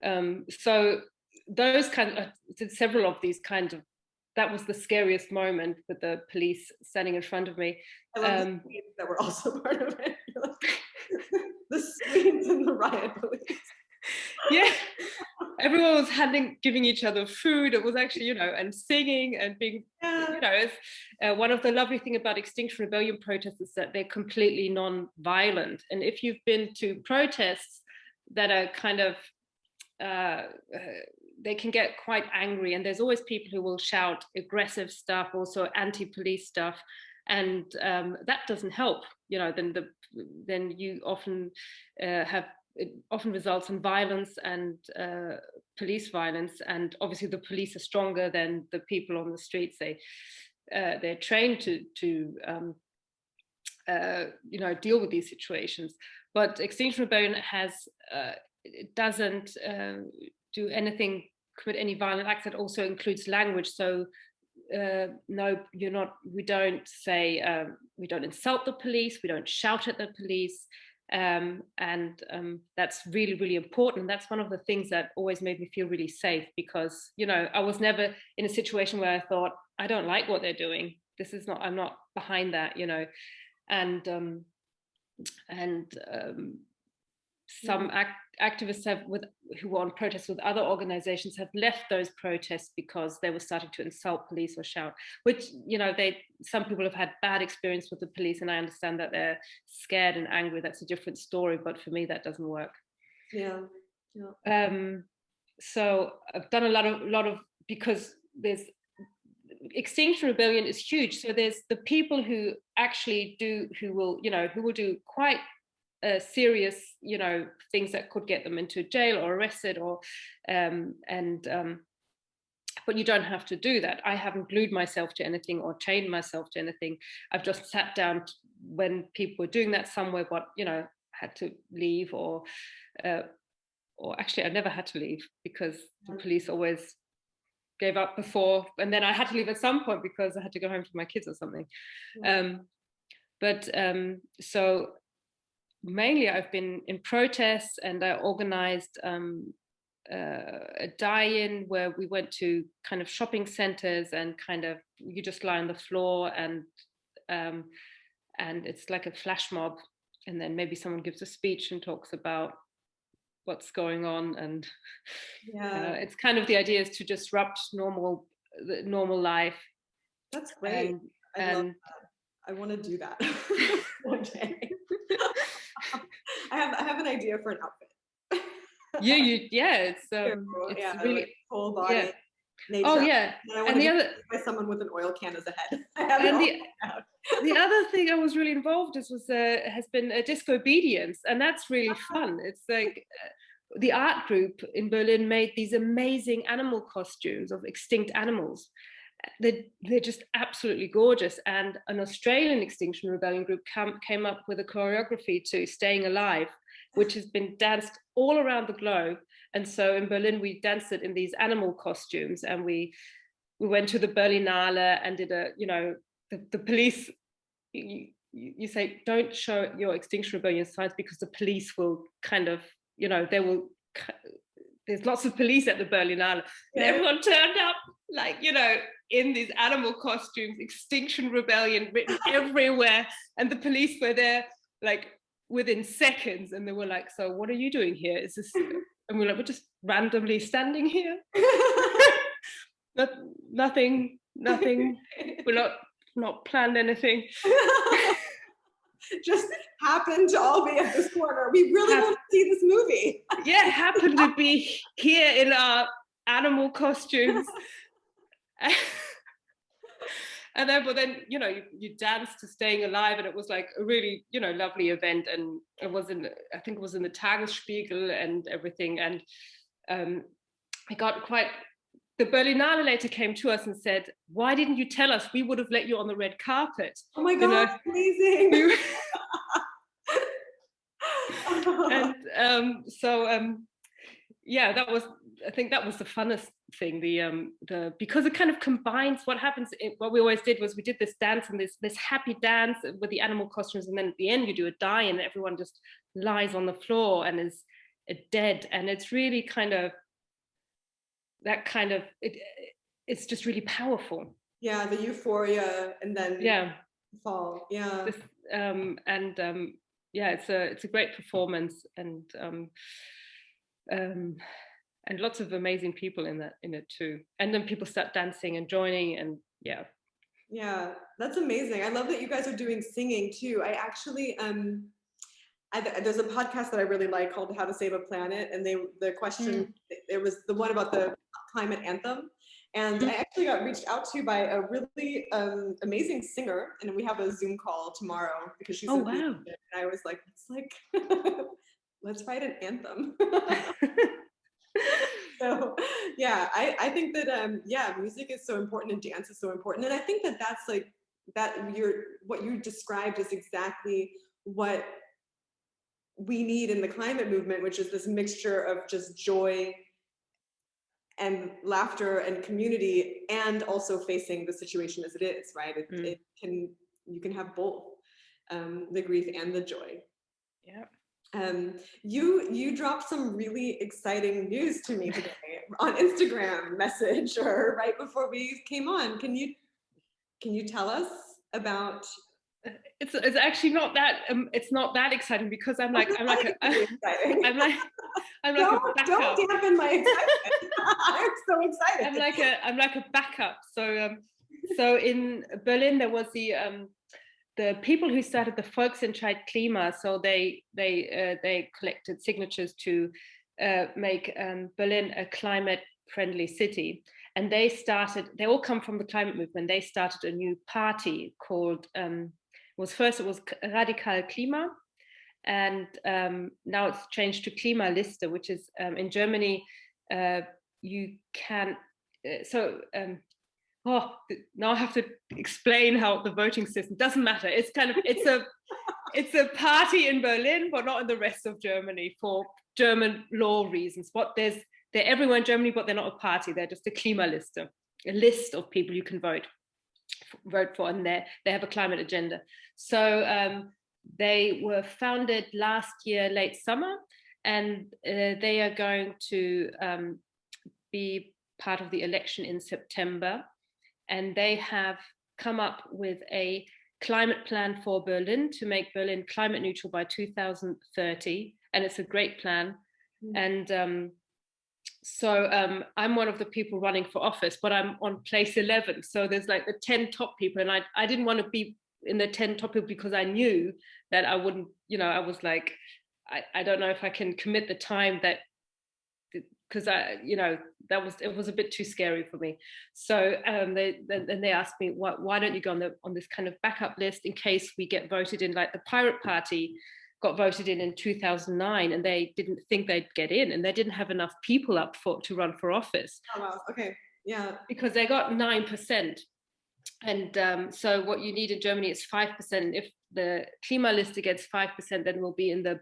[SPEAKER 2] So those kind of, did several of these kind of, that was the scariest moment with the police standing in front of me.
[SPEAKER 1] I love the Swedes that were also part of it. The Swedes and the riot police.
[SPEAKER 2] Yeah, everyone was giving each other food. It was actually, and singing and being, it's, one of the lovely thing about Extinction Rebellion protests is that they're completely non-violent. And if you've been to protests that are kind of, they can get quite angry, and there's always people who will shout aggressive stuff, also anti-police stuff, and that doesn't help. Then you often it often results in violence and police violence, and obviously the police are stronger than the people on the streets. They're trained to deal with these situations. But Extinction Rebellion doesn't do anything, commit any violent acts. That also includes language. So no, we don't say, we don't insult the police, we don't shout at the police. And that's really, really important. And that's one of the things that always made me feel really safe, because, I was never in a situation where I thought, I don't like what they're doing. I'm not behind that, and some activists who were on protests with other organizations have left those protests because they were starting to insult police or shout, which, some people have had bad experience with the police, and I understand that they're scared and angry. That's a different story, but for me that doesn't work.
[SPEAKER 1] Yeah.
[SPEAKER 2] So I've done a lot of because there's Extinction Rebellion is huge. So there's the people who actually who will do quite serious, things that could get them into jail or arrested, or but you don't have to do that. I haven't glued myself to anything or chained myself to anything. I've just sat down when people were doing that somewhere, but had to leave, or actually I never had to leave, because the police always gave up before, and then I had to leave at some point because I had to go home to my kids or something. So mainly I've been in protests, and I organized a die-in where we went to kind of shopping centers, and kind of you just lie on the floor, and it's like a flash mob, and then maybe someone gives a speech and talks about what's going on, and it's kind of, the idea is to disrupt normal life.
[SPEAKER 1] That's great. I love that. I want to do that one day. I have an idea for an outfit.
[SPEAKER 2] It's really
[SPEAKER 1] like full body. Nature.
[SPEAKER 2] Oh yeah,
[SPEAKER 1] and the other by someone with an oil can as a head.
[SPEAKER 2] And the other thing I was really involved in has been a disobedience, and that's really fun. It's like the art group in Berlin made these amazing animal costumes of extinct animals. They're just absolutely gorgeous. And an Australian Extinction Rebellion group came up with a choreography to Staying Alive, which has been danced all around the globe. And so in Berlin, we danced it in these animal costumes, and we went to the Berlinale and did the police, you say, don't show your Extinction Rebellion signs, because the police will kind of, there's lots of police at the Berlinale. And everyone turned up, like, in these animal costumes, Extinction Rebellion written everywhere. And the police were there, like, within seconds. And they were like, so what are you doing here? Is this... And we're like, we're just randomly standing here. Nothing. We're not planned anything.
[SPEAKER 1] Just happened to all be at this corner. We really want to see this movie.
[SPEAKER 2] Happened to be here in our animal costumes. And then you dance to Staying Alive, and it was like a really lovely event, and it was I think it was in the Tagesspiegel and everything, and I got quite the Berlinale later came to us and said, "Why didn't you tell us? We would have let you on the red carpet."
[SPEAKER 1] Oh my God, amazing.
[SPEAKER 2] And yeah, I think that was the funnest thing. The because it kind of combines what happens. What we always did was we did this dance, and this happy dance with the animal costumes, and then at the end you do a die, and everyone just lies on the floor and is dead, and it's really kind of that kind of it's just really powerful.
[SPEAKER 1] Yeah, the euphoria and then fall. Yeah.
[SPEAKER 2] This, yeah, it's a great performance, and lots of amazing people in it too. And then people start dancing and joining, and yeah.
[SPEAKER 1] Yeah, that's amazing. I love that you guys are doing singing too. I actually there's a podcast that I really like called How to Save a Planet, and the question there was the one about the climate anthem, and I actually got reached out to by a really amazing singer, and we have a Zoom call tomorrow because she's
[SPEAKER 2] wow. And
[SPEAKER 1] I was like, it's like let's write an anthem. So yeah, I think that yeah, music is so important and dance is so important, and I think that that's like that what you described is exactly what we need in the climate movement, which is this mixture of just joy and laughter and community, and also facing the situation as it is, right? You can have both, the grief and the joy.
[SPEAKER 2] Yeah.
[SPEAKER 1] You dropped some really exciting news to me today on Instagram message, or right before we came on. Can you tell us about?
[SPEAKER 2] It's actually not that it's not that exciting, because I'm like a backup.
[SPEAKER 1] Don't dampen my excitement. I'm so excited.
[SPEAKER 2] I'm like a backup. So in Berlin there was the people who started the Volksentscheid Klima. So they collected signatures to make Berlin a climate friendly city, and they all come from the climate movement. They started a new party called it was Radical Klima, and now it's changed to Klimaliste, which is in Germany you can now I have to explain how the voting system doesn't matter. It's kind of it's a party in Berlin, but not in the rest of Germany for German law reasons. But they're everywhere in Germany, but they're not a party. They're just a Klimaliste, a list of people you can vote for, and they have a climate agenda. So they were founded last year, late summer, and they are going to be part of the election in September. And they have come up with a climate plan for Berlin to make Berlin climate neutral by 2030. And it's a great plan. And so I'm one of the people running for office, but I'm on place 11. So there's like the 10 top people. And I didn't want to be in the 10 top people because I knew that I wouldn't, I was like, I don't know if I can commit the time that, because it was a bit too scary for me. So they asked me, why don't you go on this kind of backup list in case we get voted in? Like the Pirate Party got voted in 2009, and they didn't think they'd get in, and they didn't have enough people up to run for office.
[SPEAKER 1] Oh wow, okay, yeah.
[SPEAKER 2] Because they got 9%, and so what you need in Germany is 5%. If the Klimaliste gets 5%, then we'll be in the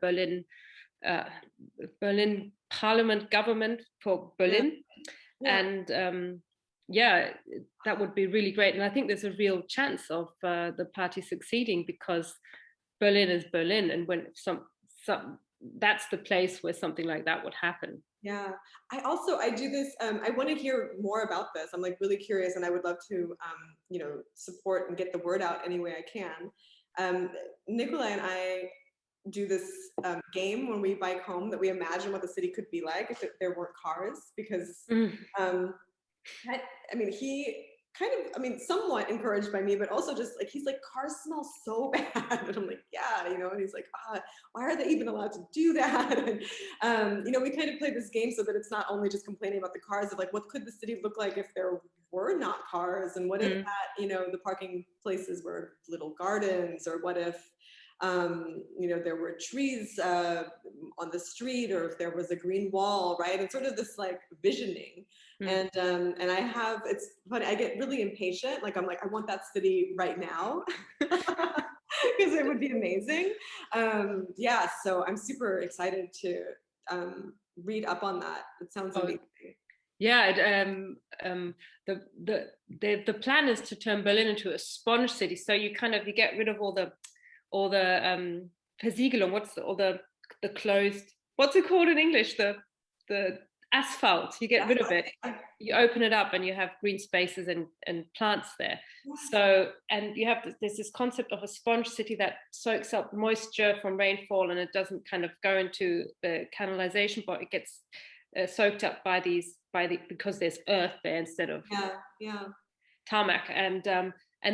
[SPEAKER 2] Berlin Parliament government for Berlin. Yeah. And that would be really great. And I think there's a real chance of the party succeeding, because Berlin is Berlin, and when that's the place where something like that would happen.
[SPEAKER 1] Yeah, I do this. I want to hear more about this. I'm like really curious, and I would love to support and get the word out any way I can. Nikolai and I do this game when we bike home, that we imagine what the city could be like if there weren't cars, because he kind of, somewhat encouraged by me, but also just like, he's like, cars smell so bad. And I'm like, yeah, and he's like, why are they even allowed to do that? And, we kind of play this game so that it's not only just complaining about the cars, of like, what could the city look like if there were not cars? And what if that, the parking places were little gardens, or what if, You know, there were trees on the street, or if there was a green wall, right? It's sort of this like visioning. And I have, it's funny, I get really impatient. Like, I'm like, I want that city right now. Because it would be amazing. Yeah, so I'm super excited to read up on that. It sounds amazing.
[SPEAKER 2] Yeah, the plan is to turn Berlin into a sponge city. So you get rid of all the Versiegelung. All the closed, what's it called in English? The asphalt. You get rid of it. You open it up, and you have green spaces and plants there. So, and you have there's this concept of a sponge city that soaks up moisture from rainfall, and it doesn't kind of go into the canalization, but it gets soaked up because there's earth there instead of tarmac, and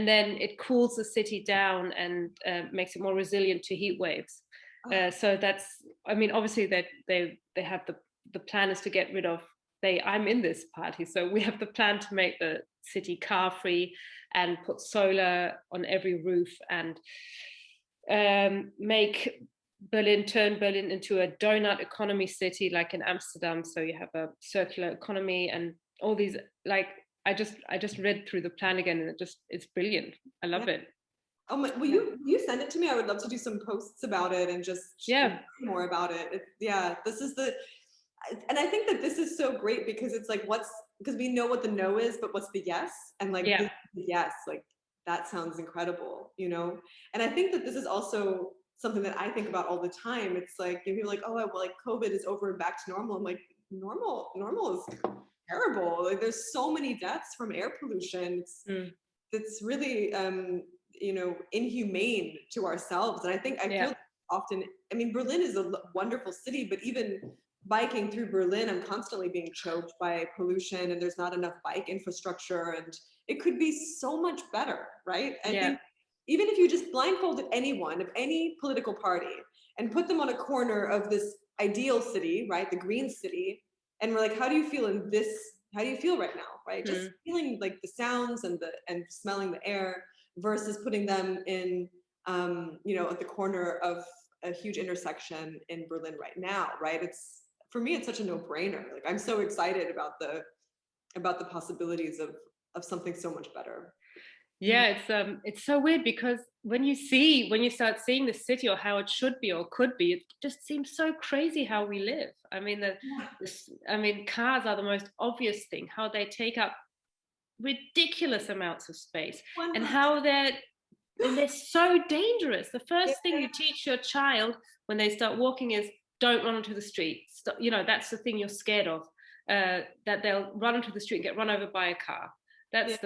[SPEAKER 2] then it cools the city down and makes it more resilient to heat waves. So that's, I mean, obviously they have the plan is to get rid of. I'm in this party, so we have the plan to make the city car free and put solar on every roof, and turn Berlin into a donut economy city like in Amsterdam. So you have a circular economy and all these, like, I just read through the plan again, and it's brilliant. I love it.
[SPEAKER 1] Oh my, will you send it to me? I would love to do some posts about it and just more about it. This is and I think that this is so great because it's like, because we know what the no is, but what's the yes? And like, the yes, like that sounds incredible, you know? And I think that this is also something that I think about all the time. It's like, people are like, oh, well, like COVID is over and back to normal. I'm like, normal is terrible. Like, there's so many deaths from air pollution. It's really, you know, inhumane to ourselves. And I feel often, I mean, Berlin is a wonderful city, but even biking through Berlin, I'm constantly being choked by pollution, and there's not enough bike infrastructure, and it could be so much better, right? I think even if you just blindfolded anyone of any political party and put them on a corner of this ideal city, right, the green city, and we're like, how do you feel in this? How do you feel right now, right? Just feeling like the sounds and smelling the air versus putting them in, you know, at the corner of a huge intersection in Berlin right now, right? For me, it's such a no-brainer. Like, I'm so excited about the possibilities of something so much better.
[SPEAKER 2] Yeah, it's so weird because when you start seeing the city or how it should be or could be, it just seems so crazy how we live. I mean, cars are the most obvious thing, how they take up ridiculous amounts of space, and how they're so dangerous. The first thing you teach your child when they start walking is, don't run onto the street. You know, that's the thing you're scared of, that they'll run onto the street and get run over by a car. That's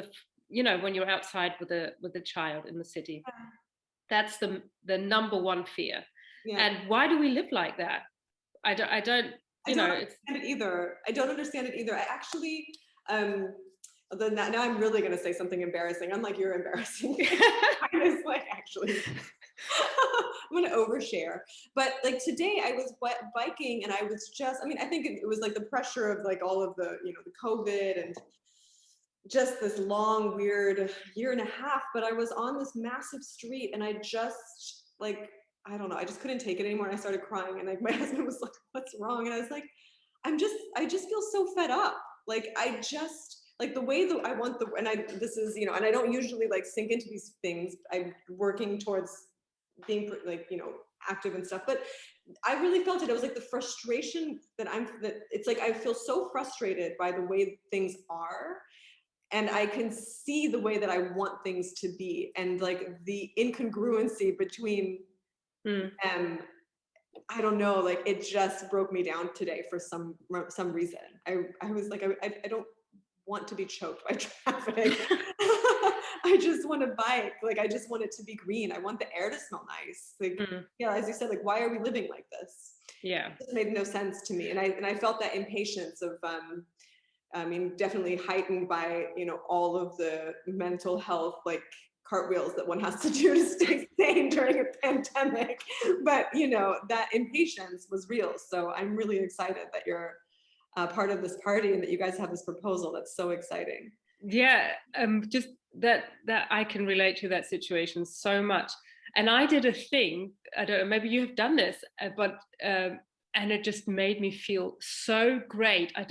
[SPEAKER 2] you know, when you're outside with a child in the city, that's the number one fear. And why do we live like that? I don't understand it
[SPEAKER 1] either. I don't understand it either. I actually, now I'm really going to say something embarrassing. I'm like, you're embarrassing. I was like, actually, I'm going to overshare. But like today I was biking, and I was just, I mean, I think it was like the pressure of like all of the, you know, the COVID and just this long, weird year and a half, but I was on this massive street, and I just like, I don't know, I just couldn't take it anymore. And I started crying, and like my husband was like, what's wrong? And I was like, I just feel so fed up. Like, I just, like the way that I want this is, you know, and I don't usually like sink into these things. I'm working towards being like, you know, active and stuff, but I really felt it. It was like the frustration that it's like, I feel so frustrated by the way things are. And I can see the way that I want things to be, and like the incongruency between them. I don't know, like it just broke me down today for some reason. I was like, I don't want to be choked by traffic. I just want to bike. Like, I just want it to be green. I want the air to smell nice. Like, as you said, like, why are we living like this?
[SPEAKER 2] Yeah,
[SPEAKER 1] it made no sense to me. And I felt that impatience of, I mean, definitely heightened by, you know, all of the mental health, like cartwheels that one has to do to stay sane during a pandemic. But, you know, that impatience was real. So I'm really excited that you're part of this party and that you guys have this proposal. That's so exciting.
[SPEAKER 2] Yeah, just that I can relate to that situation so much. And I did a thing, I don't know, maybe you have done this, but and it just made me feel so great. I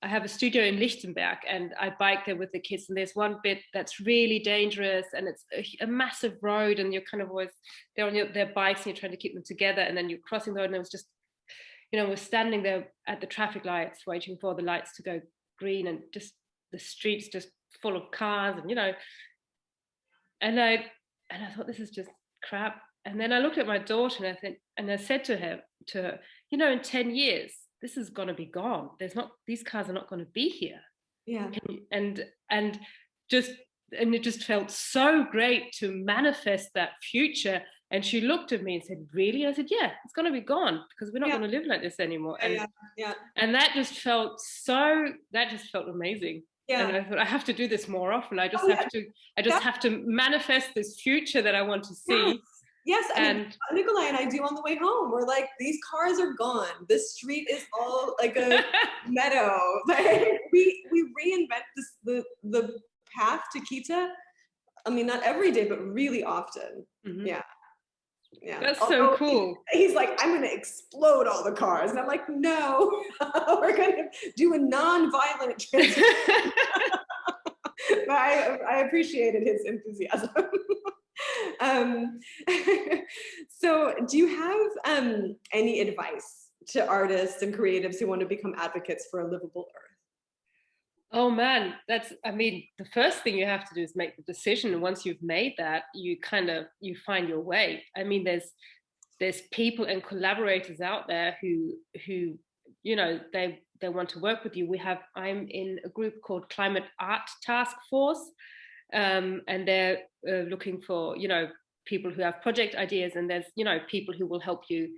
[SPEAKER 2] have a studio in Lichtenberg, and I bike there with the kids, and there's one bit that's really dangerous, and it's a massive road, and you're kind of always, they're on their bikes and you're trying to keep them together, and then you're crossing the road, and it was just, we're standing there at the traffic lights waiting for the lights to go green, and just the streets just full of cars, and I thought, this is just crap. And then I looked at my daughter and I said to her, in 10 years, this is going to be gone. These cars are not going to be here.
[SPEAKER 1] Yeah.
[SPEAKER 2] And it just felt so great to manifest that future. And she looked at me and said, really? I said, yeah, it's going to be gone, because we're not going to live like this anymore. And that just felt amazing. Yeah. And I thought, I have to do this more often. I just have to manifest this future that I want to see.
[SPEAKER 1] Yes, and Nikolai and I do on the way home. We're like, these cars are gone. This street is all like a meadow. Like, we reinvent the path to Kita. I mean, not every day, but really often. Mm-hmm. Yeah.
[SPEAKER 2] That's so cool.
[SPEAKER 1] He's like, I'm going to explode all the cars. And I'm like, no, we're going to do a non-violent transition. But I appreciated his enthusiasm. So do you have any advice to artists and creatives who want to become advocates for a livable earth?
[SPEAKER 2] Oh man, the first thing you have to do is make the decision. And once you've made that, you find your way. I mean, there's people and collaborators out there who they want to work with you. I'm in a group called Climate Art Task Force, and they're looking for, people who have project ideas, and there's, people who will help you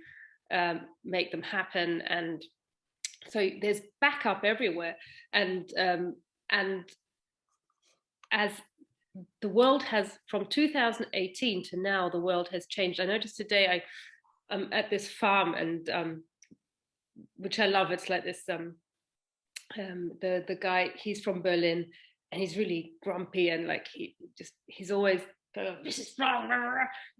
[SPEAKER 2] make them happen. And so there's backup everywhere. And as the world has, from 2018 to now, the world has changed. I noticed today I'm at this farm, and which I love. It's like this, the guy, he's from Berlin, and he's really grumpy, and like he's always this is wrong,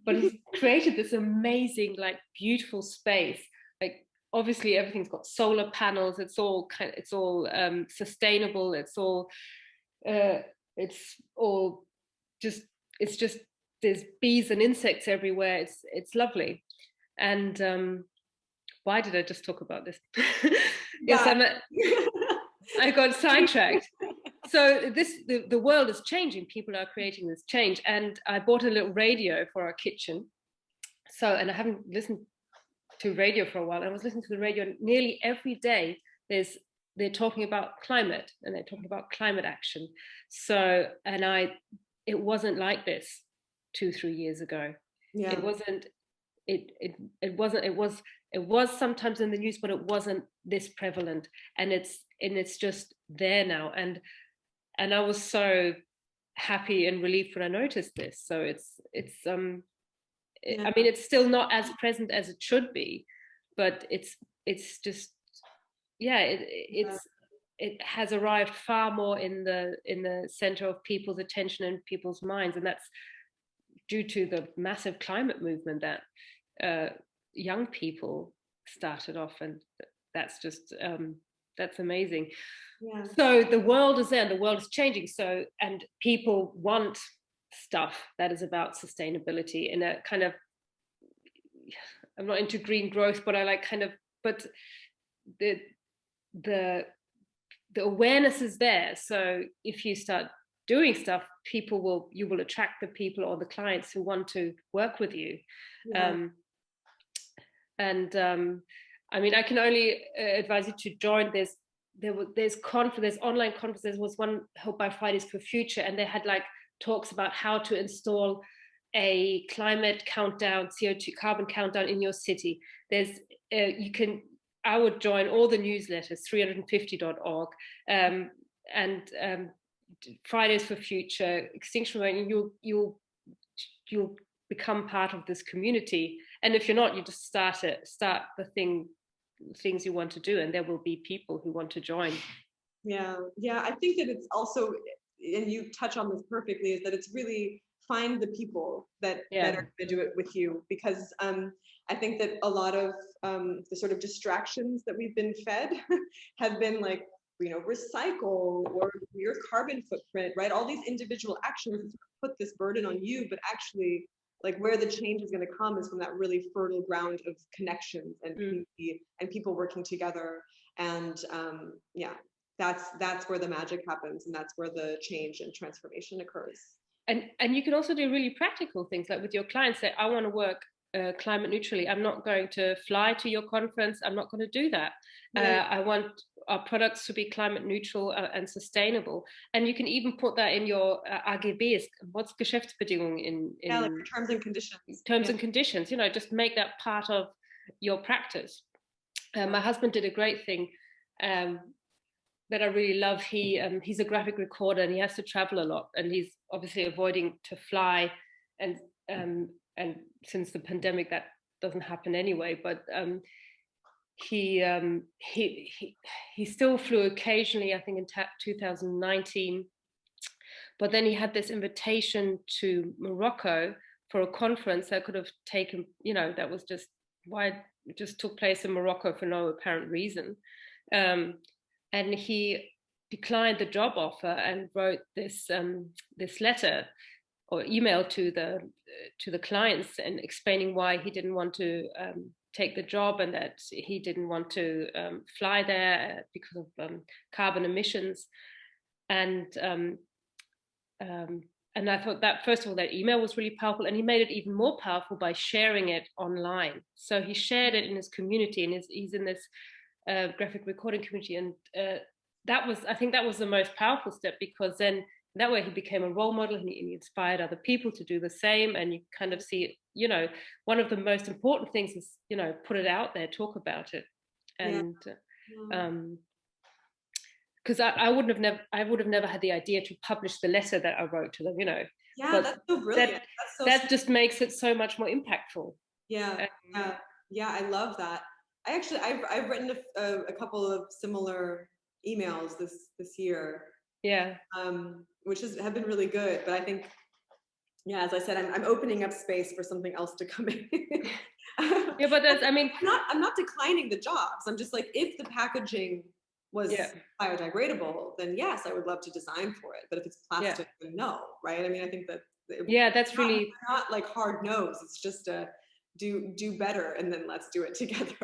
[SPEAKER 2] but he's created this amazing, like, beautiful space. Like, obviously everything's got solar panels. It's all sustainable. It's just there's bees and insects everywhere. It's lovely. And why did I just talk about this? Yes, I got sidetracked. So the world is changing. People are creating this change, and I bought a little radio for our kitchen. And I haven't listened to radio for a while. I was listening to the radio, and nearly every day they're talking about climate, and they're talking about climate action. It wasn't like this 2-3 years ago. Yeah. It was sometimes in the news, but it wasn't this prevalent, and it's just there now. And I was so happy and relieved when I noticed this. So I mean, it's still not as present as it should be, but it's just, it has arrived far more in the center of people's attention and people's minds, and that's due to the massive climate movement that young people started off, and that's just that's amazing. Yeah. So the world is there, and the world is changing. So, and people want stuff that is about sustainability in a kind of, I'm not into green growth, but I like but the awareness is there. So if you start doing stuff, you will attract the people or the clients who want to work with you. Yeah. I mean, I can only advise you to join. There's online conferences. There was one held by Fridays for Future, and they had like talks about how to install a climate countdown, CO2 carbon countdown in your city. I would join all the newsletters, 350.org, and Fridays for Future, Extinction Rebellion. You'll become part of this community. And if you're not, you just start the things you want to do, and there will be people who want to join. Yeah, I think that it's also, and you touch on this perfectly, is that it's really
[SPEAKER 1] find the people that
[SPEAKER 2] Yeah.
[SPEAKER 1] are going to do it with you, because I think that a lot of the sort of distractions that we've been fed have been like, recycle or your carbon footprint, right? All these individual actions put this burden on you, but actually, like, where the change is going to come is from that really fertile ground of connections and community and people working together. And that's where the magic happens, and that's where the change and transformation occurs.
[SPEAKER 2] And you can also do really practical things, like with your clients, say, I want to work climate neutrally. I'm not going to fly to your conference. I'm not going to do that. I want our products to be climate neutral and sustainable. And you can even put that in your AGBs. What's Geschäftsbedingungen in
[SPEAKER 1] like terms and conditions.
[SPEAKER 2] Terms and conditions. Just make that part of your practice. My husband did a great thing that I really love. He's a graphic recorder, and he has to travel a lot, and he's obviously avoiding to fly, and since the pandemic that doesn't happen anyway, but he still flew occasionally, I think in 2019, but then he had this invitation to Morocco for a conference that could have taken, that was just why it just took place in Morocco for no apparent reason. And he declined the job offer and wrote this letter or email to the clients and explaining why he didn't want to take the job, and that he didn't want to fly there because of carbon emissions. And I thought that, first of all, that email was really powerful, and he made it even more powerful by sharing it online. So he shared it in his community, and he's in this graphic recording community, and I think that was the most powerful step, because then that way he became a role model, and he inspired other people to do the same. And you kind of see, one of the most important things is, put it out there, talk about it. And because I would have never had the idea to publish the letter that I wrote to them,
[SPEAKER 1] but that's so brilliant.
[SPEAKER 2] That just makes it so much more impactful.
[SPEAKER 1] Yeah, I love that. I've written a couple of similar emails this year.
[SPEAKER 2] Yeah.
[SPEAKER 1] Which have been really good, but I think, as I said, I'm opening up space for something else to come in.
[SPEAKER 2] Yeah, but
[SPEAKER 1] I'm not declining the jobs. I'm just like, if the packaging was biodegradable, then yes, I would love to design for it. But if it's plastic, then no, right? I mean, I think that
[SPEAKER 2] that's really
[SPEAKER 1] not like hard nose. It's just a do better, and then let's do it together.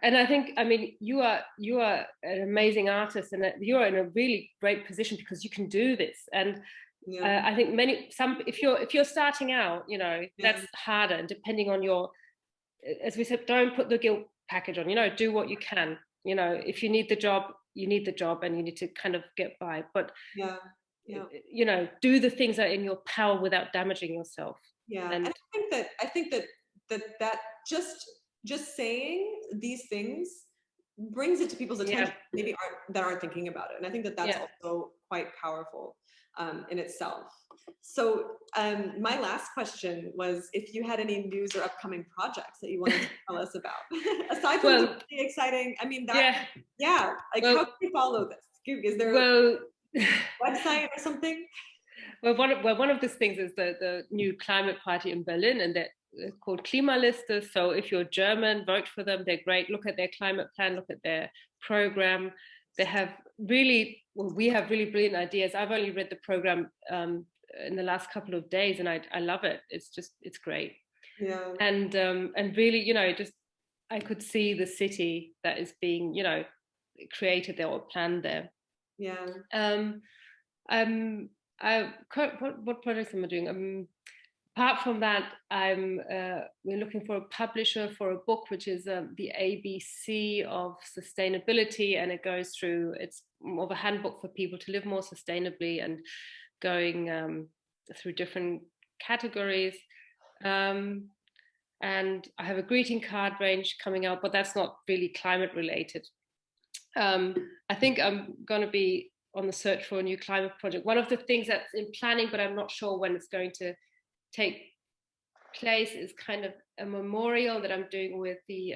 [SPEAKER 2] And I think, you are an amazing artist, and that you are in a really great position because you can do this. And I think if you're starting out, that's harder. And depending on as we said, don't put the guilt package on. Do what you can. If you need the job, you need the job, and you need to kind of get by. But do the things that are in your power without damaging yourself.
[SPEAKER 1] And I think that just saying these things brings it to people's attention, maybe aren't thinking about it. And I think that's also quite powerful in itself. So my last question was if you had any news or upcoming projects that you wanted to tell us about, aside from the really exciting, how can we follow this? Is there a website or something?
[SPEAKER 2] Well, one of these things is the new climate party in Berlin, and they're called Klimaliste. So if you're German, vote for them. They're great. Look at their climate plan, look at their program. They have we have really brilliant ideas. I've only read the program in the last couple of days, and I love it. It's great.
[SPEAKER 1] Yeah.
[SPEAKER 2] And really, I could see the city that is being, created there or planned there.
[SPEAKER 1] Yeah.
[SPEAKER 2] What projects am I doing? Apart from that, we're looking for a publisher for a book, which is the ABC of sustainability, and it goes through. It's more of a handbook for people to live more sustainably and going through different categories. And I have a greeting card range coming out, but that's not really climate related. I think I'm going to be on the search for a new climate project. One of the things that's in planning, but I'm not sure when it's going to take place, is kind of a memorial that I'm doing with the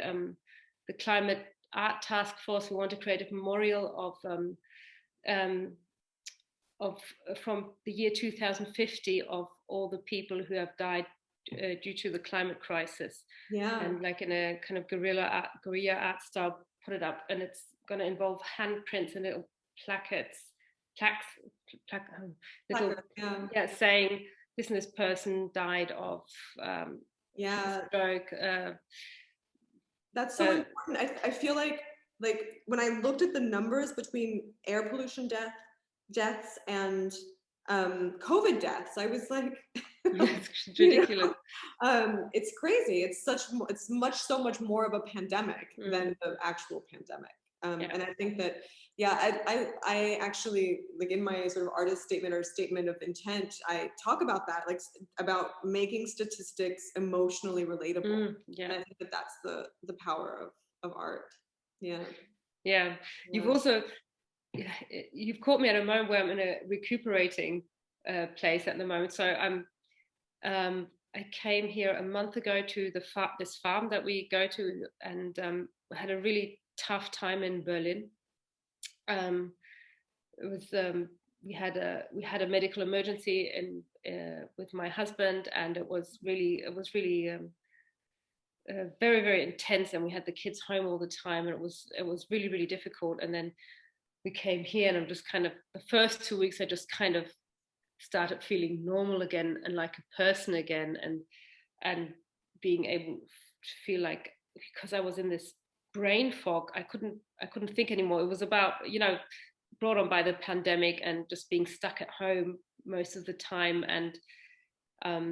[SPEAKER 2] Climate Art Task Force. We want to create a memorial of from the year 2050 of all the people who have died due to the climate crisis.
[SPEAKER 1] Yeah.
[SPEAKER 2] And like in a kind of guerrilla art style, put it up, and it's going to involve handprints and little little saying this and this person died of stroke.
[SPEAKER 1] That's so important. I feel like when I looked at the numbers between air pollution deaths and COVID deaths, I was like,
[SPEAKER 2] it's ridiculous.
[SPEAKER 1] It's crazy. It's so much more of a pandemic than the actual pandemic. And I think that, I actually, like in my sort of artist statement or statement of intent, I talk about that, like about making statistics emotionally relatable. And I think that that's the power of art.
[SPEAKER 2] You've also, you've caught me at a moment where I'm in a recuperating place at the moment. So I came here a month ago to this farm that we go to, and had a really tough time in Berlin. It was we had a medical emergency with my husband, and it was really very, very intense, and we had the kids home all the time, and it was really, really difficult. And then we came here, and I'm just kind of, the first 2 weeks I just kind of started feeling normal again and like a person again, and being able to feel like, because I was in this brain fog, I couldn't think anymore. It was about, brought on by the pandemic and just being stuck at home most of the time, and I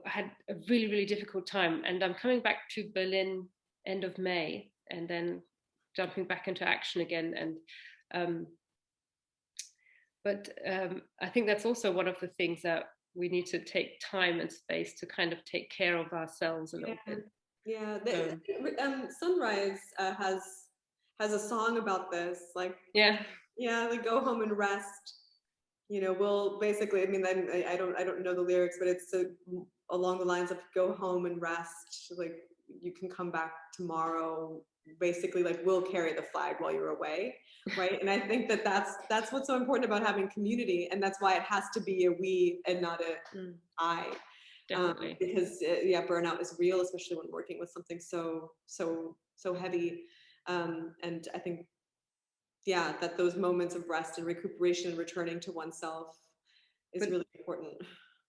[SPEAKER 2] had a really, really difficult time. And I'm coming back to Berlin end of May, and then jumping back into action again. And but I think that's also one of the things that we need to take time and space to kind of take care of ourselves a little bit.
[SPEAKER 1] Sunrise has a song about this, like like go home and rest. We'll basically, I don't know the lyrics, but it's along the lines of go home and rest, like you can come back tomorrow, basically, like we'll carry the flag while you're away, right? And I think that that's what's so important about having community, and that's why it has to be a we and not a I.
[SPEAKER 2] Definitely.
[SPEAKER 1] Because burnout is real, especially when working with something so heavy, and I think that those moments of rest and recuperation and returning to oneself is really important.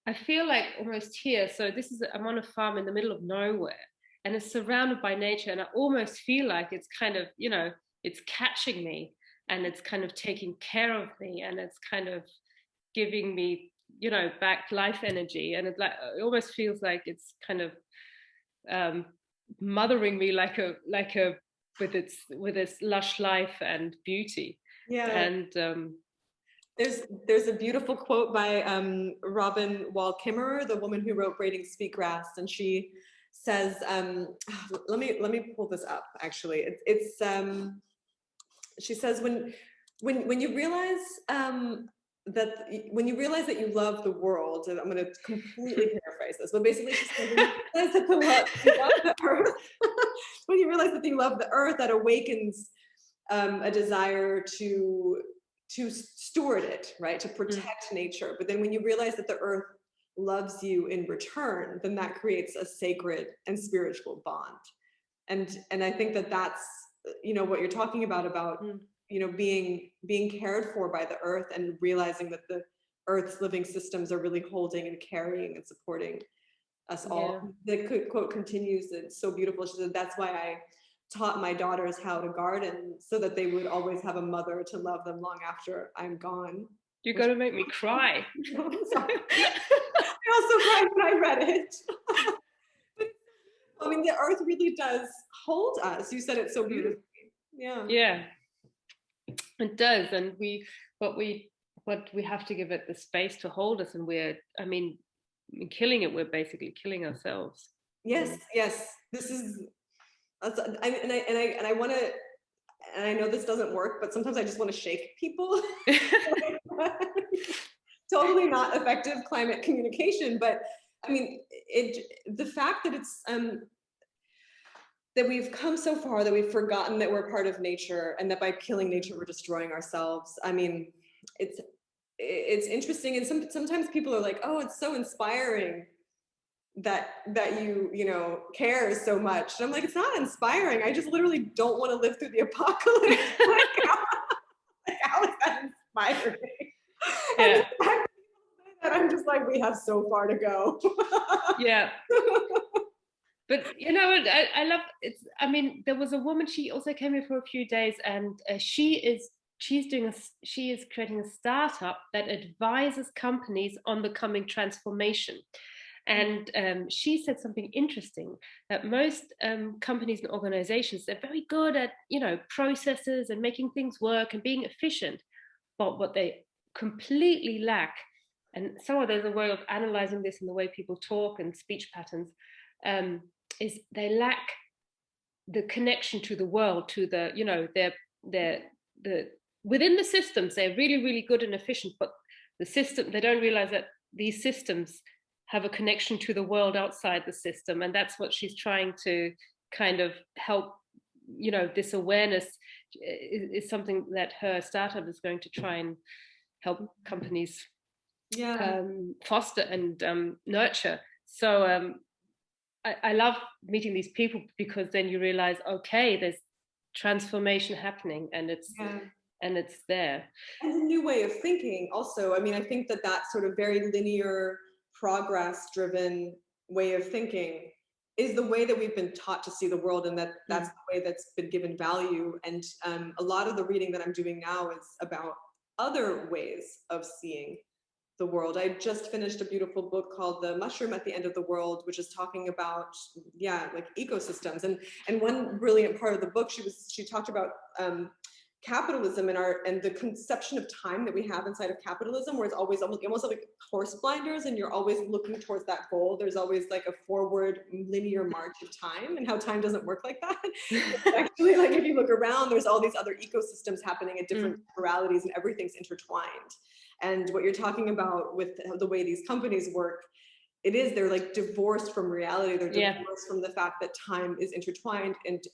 [SPEAKER 2] I feel like almost here, so I'm on a farm in the middle of nowhere, and it's surrounded by nature, and I almost feel like it's kind of, it's catching me, and it's kind of taking care of me, and it's kind of giving me, back life energy, and it almost feels like it's kind of mothering me like a with its lush life and beauty. And
[SPEAKER 1] there's a beautiful quote by Robin Wall Kimmerer, the woman who wrote Braiding Sweetgrass, and she says, let me pull this up, actually. She says, when you realize that you love the world, and I'm going to completely paraphrase this, but basically she says, when you realize that you love the earth, that awakens a desire to steward it, right? To protect nature. But then when you realize that the earth loves you in return, then that creates a sacred and spiritual bond. And I think that that's, what you're talking about being cared for by the earth, and realizing that the earth's living systems are really holding and carrying and supporting us all. The quote continues, it's so beautiful. She said, that's why I taught my daughters how to garden, so that they would always have a mother to love them long after I'm gone.
[SPEAKER 2] You're going to make me cry.
[SPEAKER 1] I also cried when I read it. The earth really does hold us. You said it so beautifully.
[SPEAKER 2] Yeah, it does. And we have to give it the space to hold us. And killing it, we're basically killing ourselves.
[SPEAKER 1] Yes. This is, I want to, and I know this doesn't work, but sometimes I just want to shake people. Totally not effective climate communication, but the fact that it's that we've come so far that we've forgotten that we're part of nature, and that by killing nature we're destroying ourselves. it's interesting, and sometimes people are like, oh, it's so inspiring that you know care so much. And I'm like, it's not inspiring. I just literally don't want to live through the apocalypse. How is that inspiring? And
[SPEAKER 2] Yeah.
[SPEAKER 1] the fact that I'm just like, we have so far to go.
[SPEAKER 2] Yeah. But you know, I love it's. I mean, there was a woman. She also came here for a few days, and she is creating a startup that advises companies on the coming transformation. And she said something interesting, that most companies and organizations, they're very good at, you know, processes and making things work and being efficient. But what they completely lack, and somewhere there's a way of analyzing this in the way people talk and speech patterns, is they lack the connection to the world, to the, you know, the within the systems, they're really, really good and efficient, but the system, they don't realize that these systems have a connection to the world outside the system. And that's what she's trying to kind of help, you know, this awareness is something that her startup is going to try and help companies foster and nurture. So I love meeting these people, because then you realize, okay, there's transformation happening, and it's there.
[SPEAKER 1] And a new way of thinking also. I mean, I think that sort of very linear, progress-driven way of thinking is the way that we've been taught to see the world, and that's the way that's been given value. And a lot of the reading that I'm doing now is about other ways of seeing the world. I just finished a beautiful book called The Mushroom at the End of the World, which is talking about, like ecosystems. And one brilliant part of the book, she talked about capitalism and the conception of time that we have inside of capitalism, where it's almost like horse blinders, and you're always looking towards that goal. There's always like a forward linear march of time, and how time doesn't work like that. Actually, like if you look around, there's all these other ecosystems happening at different temporalities, and everything's intertwined. And what you're talking about with the way these companies work, they're like divorced from reality. They're divorced from the fact that time is intertwined and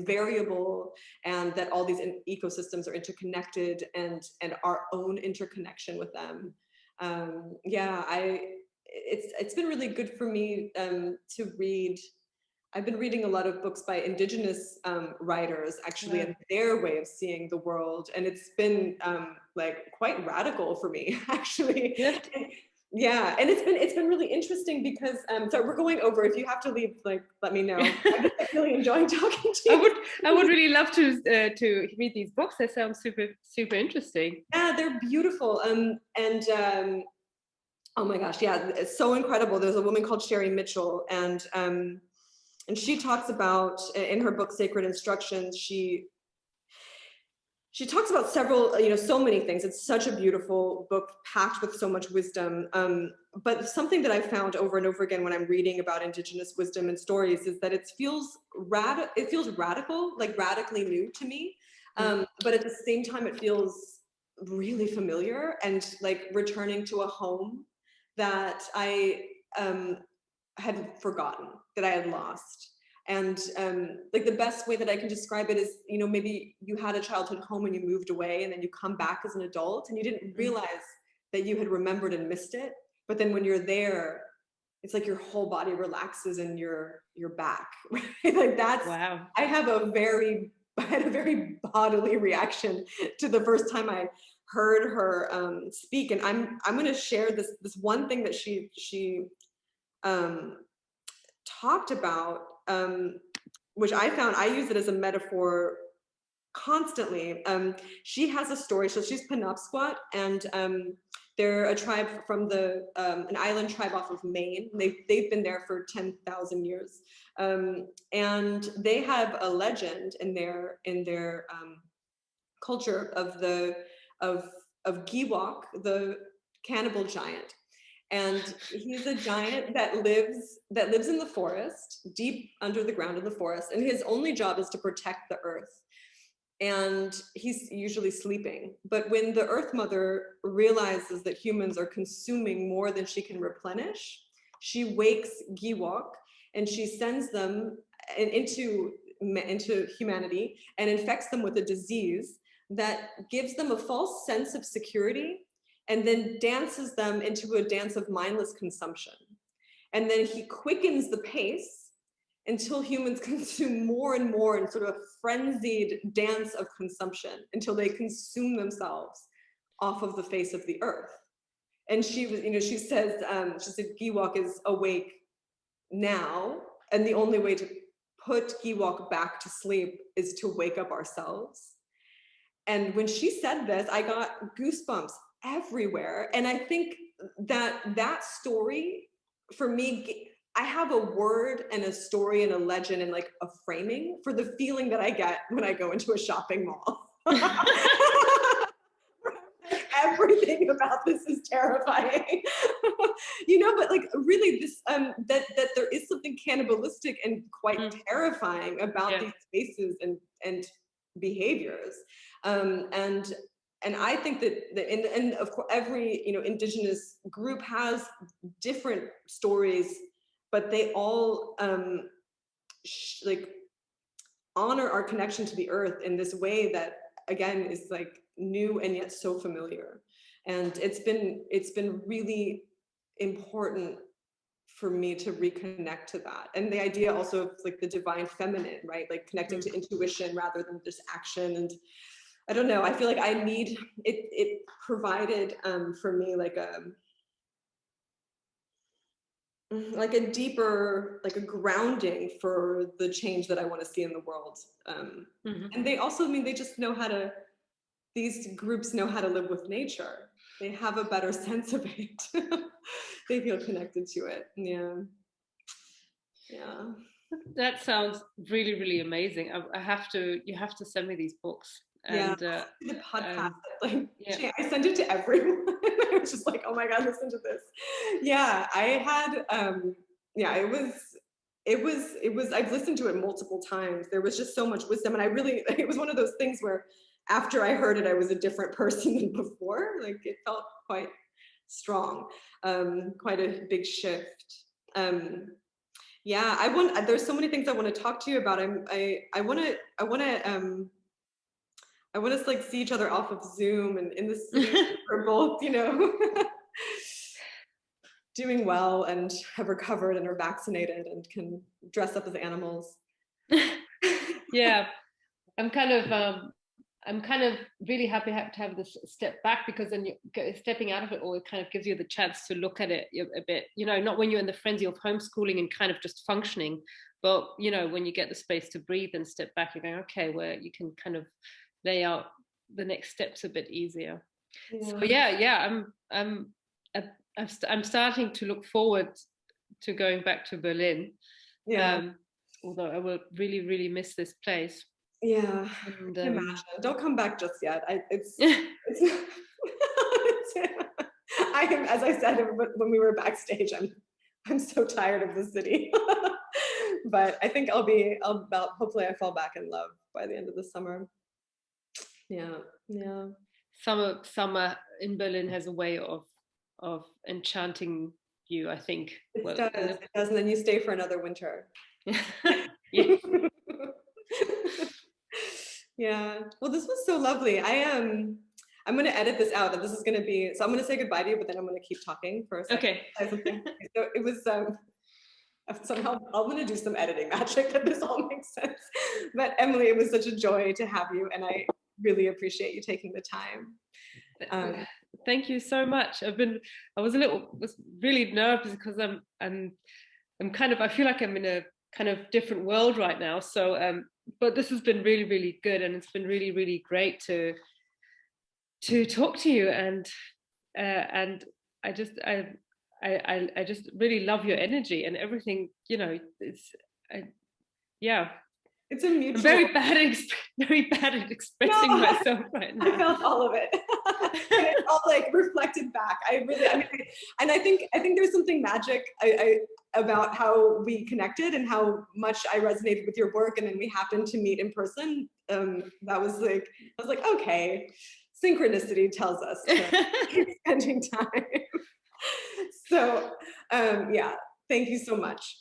[SPEAKER 1] variable, and that all these ecosystems are interconnected, and our own interconnection with them. It's been really good for me to read. I've been reading a lot of books by Indigenous writers, actually, and their way of seeing the world, and it's been like quite radical for me, actually. Yeah, and it's been really interesting, because so we're going over. If you have to leave, like, let me know. I'm just really enjoying talking to you.
[SPEAKER 2] I would really love to read these books. They sound super interesting.
[SPEAKER 1] Yeah, they're beautiful. Oh my gosh, yeah, it's so incredible. There's a woman called Sherry Mitchell, and she talks about, in her book Sacred Instructions, she talks about several, so many things. It's such a beautiful book, packed with so much wisdom. But something that I found over and over again when I'm reading about Indigenous wisdom and stories is that it feels radical, like radically new to me. But at the same time, it feels really familiar, and like returning to a home that I had forgotten, that I had lost. And like the best way that I can describe it is, maybe you had a childhood home and you moved away, and then you come back as an adult and you didn't realize that you had remembered and missed it. But then when you're there, it's like your whole body relaxes and you're back. Right? Like that's, wow. I had a very bodily reaction to the first time I heard her speak. And I'm going to share this one thing that she talked about, which I found, I use it as a metaphor constantly. She has a story. So she's Penobscot, and they're a tribe from an island tribe off of Maine. They've been there for 10,000 years, and they have a legend in their culture of Giwok, the cannibal giant. And he's a giant that lives in the forest, deep under the ground in the forest, and his only job is to protect the earth. And he's usually sleeping. But when the Earth Mother realizes that humans are consuming more than she can replenish, she wakes Giwok and she sends them into humanity and infects them with a disease that gives them a false sense of security and then dances them into a dance of mindless consumption. And then he quickens the pace until humans consume more and more in sort of a frenzied dance of consumption until they consume themselves off of the face of the earth. And she was, she says, she said, Giwok is awake now, and the only way to put Giwok back to sleep is to wake up ourselves. And when she said this, I got goosebumps everywhere. And I think that story, for me, I have a word and a story and a legend and like a framing for the feeling that I get when I go into a shopping mall. Everything about this is terrifying. But like really this that there is something cannibalistic and quite terrifying about these spaces and behaviors. And I think that of course every indigenous group has different stories, but they all like honor our connection to the earth in this way that again is like new and yet so familiar. And it's been really important for me to reconnect to that. And the idea also of like the divine feminine, right? Like connecting to intuition rather than just action. And I don't know, I feel like I need it provided for me like a deeper, like a grounding for the change that I want to see in the world. And they also, they just know how to, these groups know how to live with nature. They have a better sense of it. They feel connected to it. Yeah.
[SPEAKER 2] That sounds really, really amazing. You have to send me these books. And
[SPEAKER 1] the podcast, I sent it to everyone. I was just like, oh my God, listen to this. Yeah, I had, it was, I've listened to it multiple times. There was just so much wisdom. And it was one of those things where after I heard it, I was a different person than before. Like it felt quite strong, quite a big shift. There's so many things I want to talk to you about. I want to like see each other off of Zoom and in the city. We're both, doing well and have recovered and are vaccinated and can dress up as animals.
[SPEAKER 2] Yeah, I'm kind of really happy to have this step back, because then stepping out of it all, it kind of gives you the chance to look at it a bit, not when you're in the frenzy of homeschooling and kind of just functioning, but when you get the space to breathe and step back, you're going, okay, where you can kind of lay out the next steps a bit easier. So I'm starting to look forward to going back to Berlin. Although I will really, really miss this place.
[SPEAKER 1] Yeah, and, imagine. Don't come back just yet. It's I am, as I said when we were backstage, I'm so tired of the city. But I think hopefully I fall back in love by the end of the summer. Yeah.
[SPEAKER 2] Summer in Berlin has a way of enchanting you, I think.
[SPEAKER 1] It does, and then you stay for another winter.
[SPEAKER 2] Yeah.
[SPEAKER 1] Yeah. Well, this was so lovely. I'm going to edit this out, and this is going to be, so I'm going to say goodbye to you, but then I'm going to keep talking for a second.
[SPEAKER 2] Okay.
[SPEAKER 1] So it was, somehow I'm going to do some editing magic that this all makes sense. But Emily, it was such a joy to have you, and I really appreciate you taking the time.
[SPEAKER 2] Thank you so much. I was really nervous because I'm kind of, I feel like I'm in a kind of different world right now. So, but this has been really, really good, and it's been really, really great to talk to you, and I just really love your energy and everything. It's a mutual. I'm very bad at expressing myself right now.
[SPEAKER 1] I felt all of it. And it's all like reflected back. And I think there's something magic about how we connected and how much I resonated with your work, and then we happened to meet in person. That was like, I was like, okay, synchronicity tells us to keep spending time. So thank you so much.